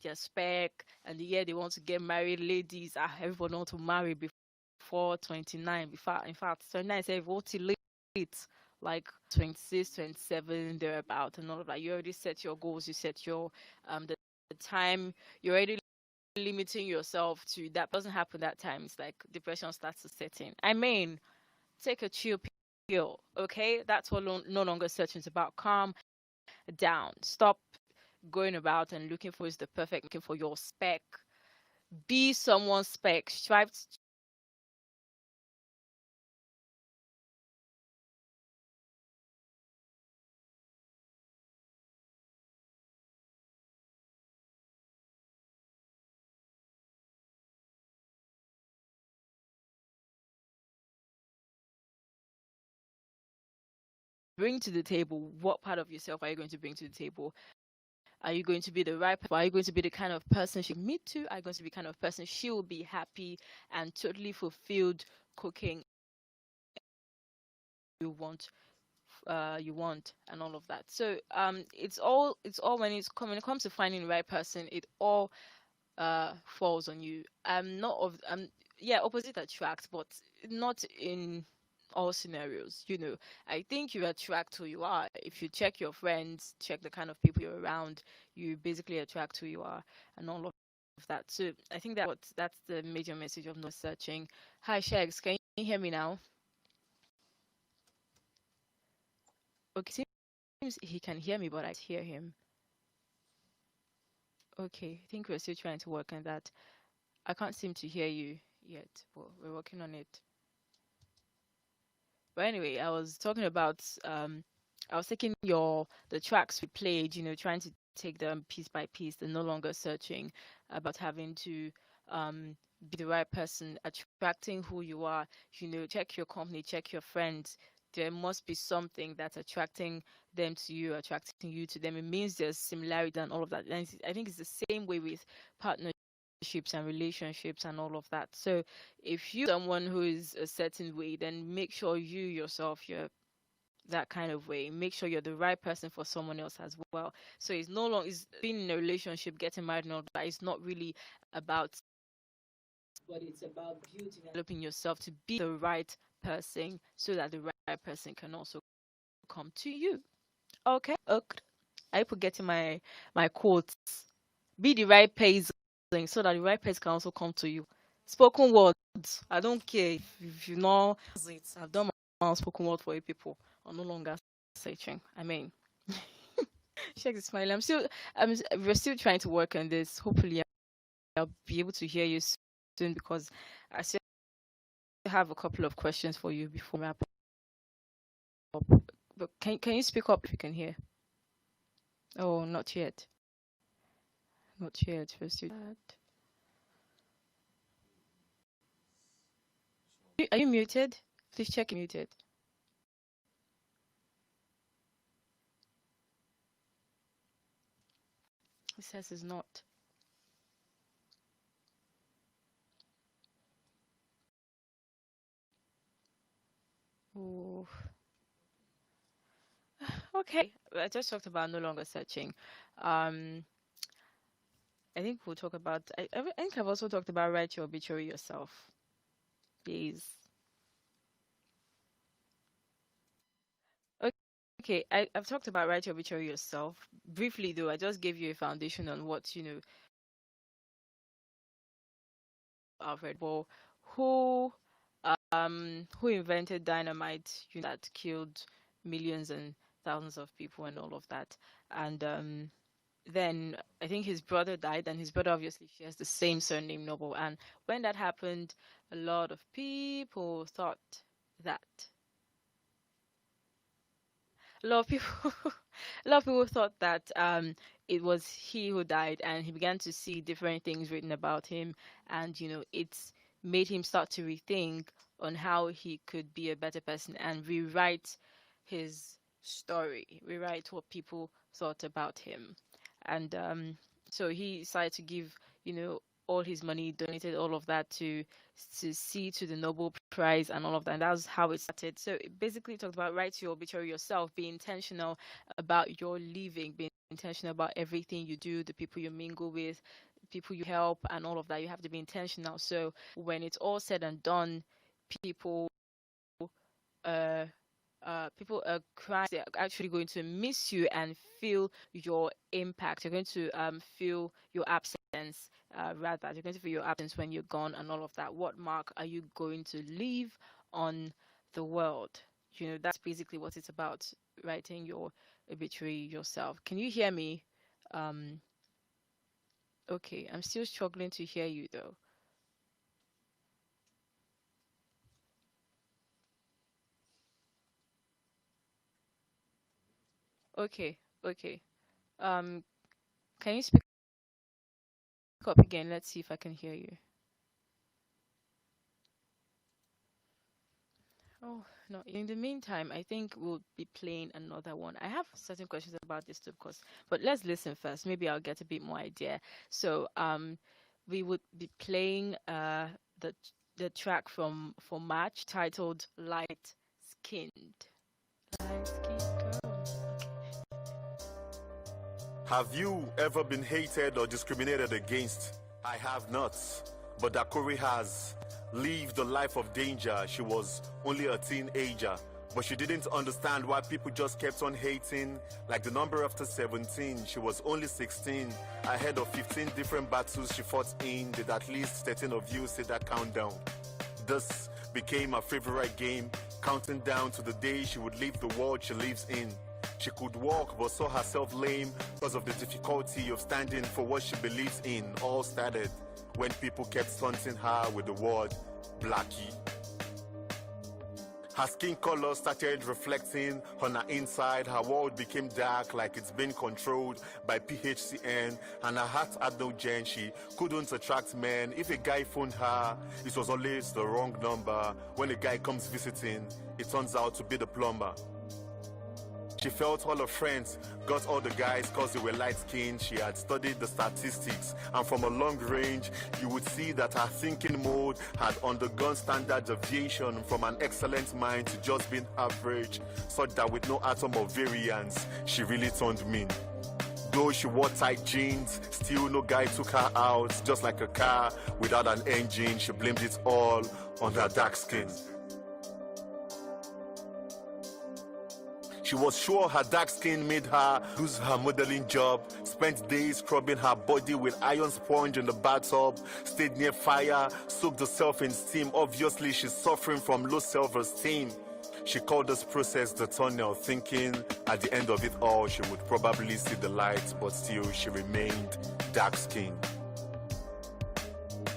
their spec, and they want to get married. Ladies, everyone want to marry before 29. In fact 29 is everyone till late, like 26, 27, thereabout, and all of that. You already set your goals, you set your the time. You're already limiting yourself to that. Doesn't happen that time. It's like depression starts to set in. I mean, take a chill pill, okay? That's what No Longer Searching is about. Calm down. Stop going about and looking for is the perfect, looking for your spec. Be someone's spec. Strive to bring to the table. What part of yourself are you going to bring to the table? Are you going to be the right person? Are you going to be the kind of person she meet to? Are you going to be the kind of person she will be happy and totally fulfilled cooking you want and all of that. So it's all when it comes to finding the right person, it all falls on you. Yeah, opposite attracts, but not in all scenarios. I think you attract who you are. If you check your friends, check the kind of people you're around, you basically attract who you are and all of that. So I think that's the major message of no searching. Hi Shegs, can you hear me now? Okay, seems he can hear me, but I hear him. Okay, I think we're still trying to work on that. I can't seem to hear you yet, but we're working on it. But anyway, I was taking the tracks we played, trying to take them piece by piece and no longer searching about having to be the right person, attracting who you are, check your company, check your friends. There must be something that's attracting them to you, attracting you to them. It means there's similarity and all of that. And I think it's the same way with partnerships and relationships and all of that. So if you someone who is a certain way, then make sure you yourself you're that kind of way. Make sure you're the right person for someone else as well. So it's no longer it's being in a relationship, getting married and all that. It's not really about, but it's about building and developing yourself to be the right person so that the right person can also come to you. Okay. Okay. I keep getting my quotes. Be the right person so that the right person can also come to you. Spoken words. I don't care if you know it. I've done my own spoken word for you people. I'm no longer searching. I mean, check the smile. We're still trying to work on this. Hopefully, I'll be able to hear you soon because I still have a couple of questions for you before we wrap up. But can you speak up if you can hear? Oh, not yet. Not yet. We're still. Are you muted? Please check muted. It says it's not. Oh. Okay. I just talked about no longer searching. Um, I think we'll talk about. I think I've also talked about write your obituary yourself. Please. Okay. I've talked about write your obituary yourself briefly, though. I just gave you a foundation on what Alfred. Well, who who invented dynamite? That killed millions and thousands of people and all of that, and then I think his brother died, and his brother obviously shares the same surname, Noble. And when that happened, a lot of people thought that a lot of people a lot of people thought that it was he who died, and he began to see different things written about him, and it's made him start to rethink on how he could be a better person and rewrite his story, rewrite what people thought about him. And so he decided to give all his money, donated all of that to see to the Nobel Prize and all of that. And that was how it started. So it basically talked about write your obituary yourself, be intentional about your living, be intentional about everything you do, the people you mingle with, people you help, and all of that. You have to be intentional. So when it's all said and done, people uh people are crying. They're actually going to miss you and feel your impact. You're going to feel your absence. Rather, you're going to feel your absence when you're gone and all of that. What mark are you going to leave on the world? That's basically what it's about. Writing your obituary yourself. Can you hear me? Um, okay, I'm still struggling to hear you though. Okay, okay. Um, can you speak up again? Let's see if I can hear you. Oh, no. In the meantime, I think we'll be playing another one. I have certain questions about this too, of course, but let's listen first. Maybe I'll get a bit more idea. So, we would be playing the the track from March titled Light Skinned. Light skinned girl. Have you ever been hated or discriminated against? I have not, but Dakori has. Lived a life of danger. She was only a teenager, but she didn't understand why people just kept on hating. Like the number after 17, she was only 16. Ahead of 15 different battles she fought in, did at least 13 of you see that countdown? This became her favorite game, counting down to the day she would leave the world she lives in. She could walk but saw herself lame because of the difficulty of standing for what she believes in. All started when people kept taunting her with the word Blackie. Her skin color started reflecting on her inside. Her world became dark like it's been controlled by PHCN, and her heart had no gen. She couldn't attract men. If a guy phoned her, it was always the wrong number. When a guy comes visiting, it turns out to be the plumber. She felt all her friends got all the guys cause they were light-skinned. She had studied the statistics, and from a long range, you would see that her thinking mode had undergone standard deviation from an excellent mind to just being average, such that with no atom of variance, she really turned mean. Though she wore tight jeans, still no guy took her out. Just like a car without an engine, she blamed it all on her dark skin. She was sure her dark skin made her lose her modeling job, spent days scrubbing her body with iron sponge in the bathtub, stayed near fire, soaked herself in steam. Obviously, she's suffering from low self-esteem. She called this process the tunnel, thinking at the end of it all, she would probably see the light, but still she remained dark-skinned.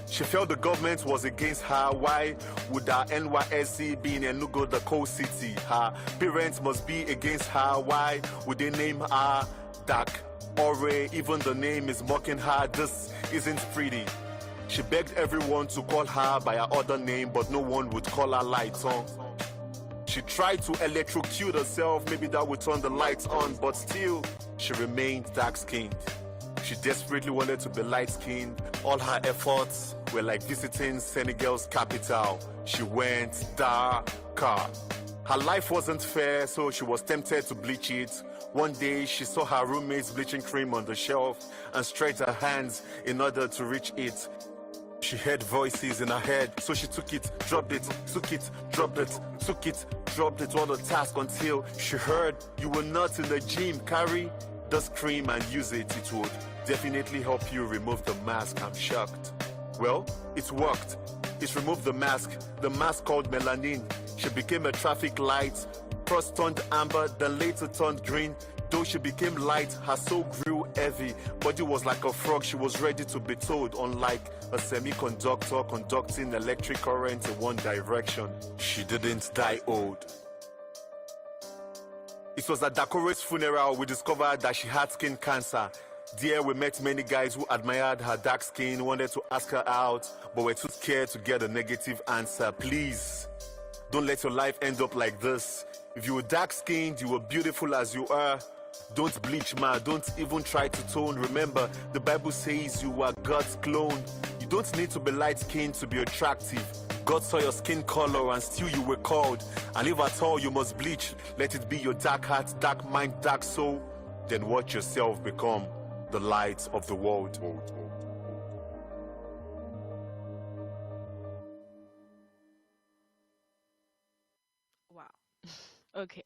She felt the government was against her. Why would her NYSC be in Enugu, the coal city? Her parents must be against her. Why would they name her Dak Ore? Even the name is mocking her. This isn't pretty. She begged everyone to call her by her other name, but no one would call her Lighton. She tried to electrocute herself, maybe that would turn the lights on, but still, she remained dark-skinned. She desperately wanted to be light-skinned. All her efforts were like visiting Senegal's capital. She went darker. Her life wasn't fair, so she was tempted to bleach it. One day, she saw her roommate's bleaching cream on the shelf and stretched her hands in order to reach it. She heard voices in her head, so she took it, dropped it, took it, dropped it, took it, dropped it, all the task until she heard, "You were not in the gym, carry this cream and use it. It would definitely help you remove the mask." I'm shocked. Well, it worked. It removed the mask called melanin. She became a traffic light, first turned amber, then later turned green. Though she became light, her soul grew heavy. Body was like a frog, she was ready to be towed. Unlike a semiconductor conducting electric current in one direction, she didn't die old. It was at Dakore's funeral we discovered that she had skin cancer. There we met many guys who admired her dark skin, wanted to ask her out, but were too scared to get a negative answer. Please, don't let your life end up like this. If you were dark-skinned, you were beautiful as you are. Don't bleach, ma. Don't even try to tone. Remember, the Bible says you are God's clone. You don't need to be light-skinned to be attractive. God saw your skin color and still you were called. And if at all you must bleach, let it be your dark heart, dark mind, dark soul. Then watch yourself become the light of the world. Wow. Okay.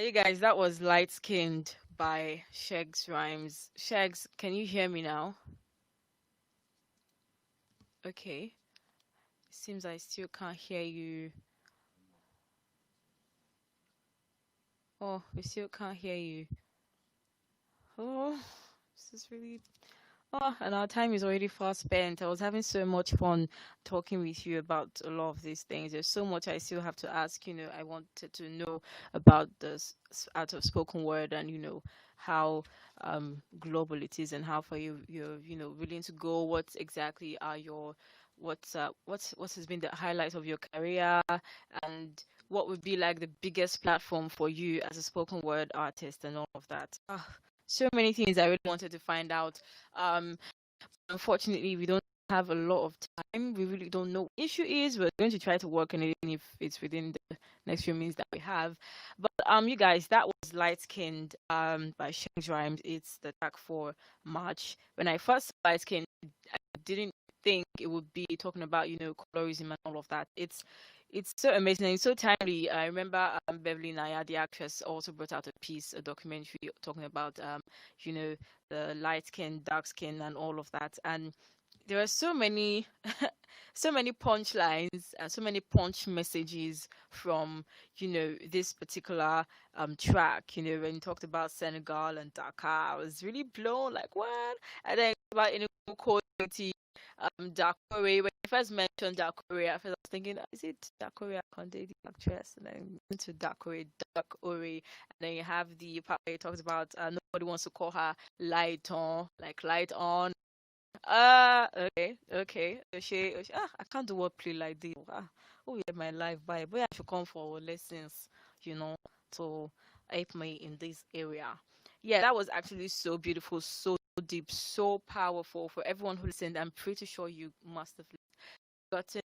You guys, that was Light Skinned by Shegzrhymz. Shegs, can you hear me now? Okay. Seems I still can't hear you. Oh, we still can't hear you. Oh, this is really. Oh, and our time is already far spent. I was having so much fun talking with you about a lot of these things. There's so much I still have to ask. I wanted to know about this art of spoken word and, how global it is and how far you're willing to go. What exactly are your what has been the highlight of your career, and what would be like the biggest platform for you as a spoken word artist and all of that. So many things I really wanted to find out. Um, Unfortunately, we don't have a lot of time. We really don't know what the issue is. We're going to try to work on it if it's within the next few minutes that we have. But you guys, that was Light Skinned by Shegzrhymz. It's the track for March. When I first saw Light Skinned, I didn't think it would be talking about, colorism and all of that. It's so amazing and it's so timely. I remember Beverly Naya, the actress, also brought out a documentary talking about you know, the light skin, dark skin, and all of that. And there are so many, so many punchlines and so many punch messages from this particular track. When you talked about Senegal and Dakar, I was really blown. Like what? And then about inequality, Dakore. When I first mentioned Dakore, at first I was thinking, is it Dakore Akonde, the actress? And then went to Dakore, and then you have the part where he talks about nobody wants to call her light on, like light on. Okay. I can't do wordplay like this. Oh, yeah, my life by. Boy, I should come for lessons, you know, to help me in this area. Yeah, that was actually so beautiful, so deep, so powerful for everyone who listened. I'm pretty sure you must have gotten,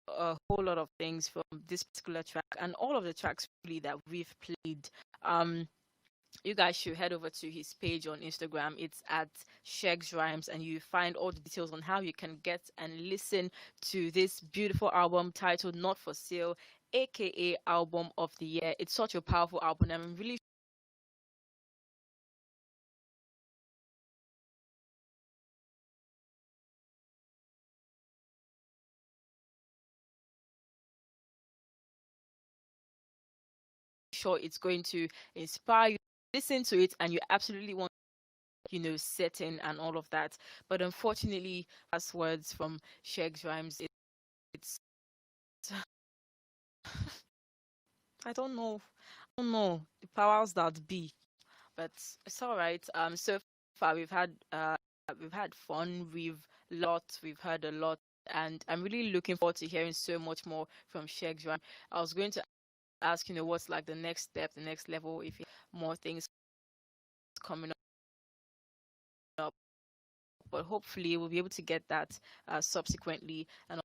a whole lot of things from this particular track and all of the tracks really that we've played. You guys should head over to his page on Instagram. It's at Shegzrhymz, and you find all the details on how you can get and listen to this beautiful album titled Not For Sale, aka Album of the Year. It's such a powerful album. I'm really sure it's going to inspire you. Listen to it, and you absolutely want setting and all of that. But unfortunately, as words from Shegzrhymz, it's I don't know. I don't know the powers that be, but it's all right. So far we've had fun. We've heard a lot, and I'm really looking forward to hearing so much more from Shegzrhymz. I was going to ask, what's like the next step, the next level, if you have more things coming up, but hopefully we'll be able to get that subsequently. And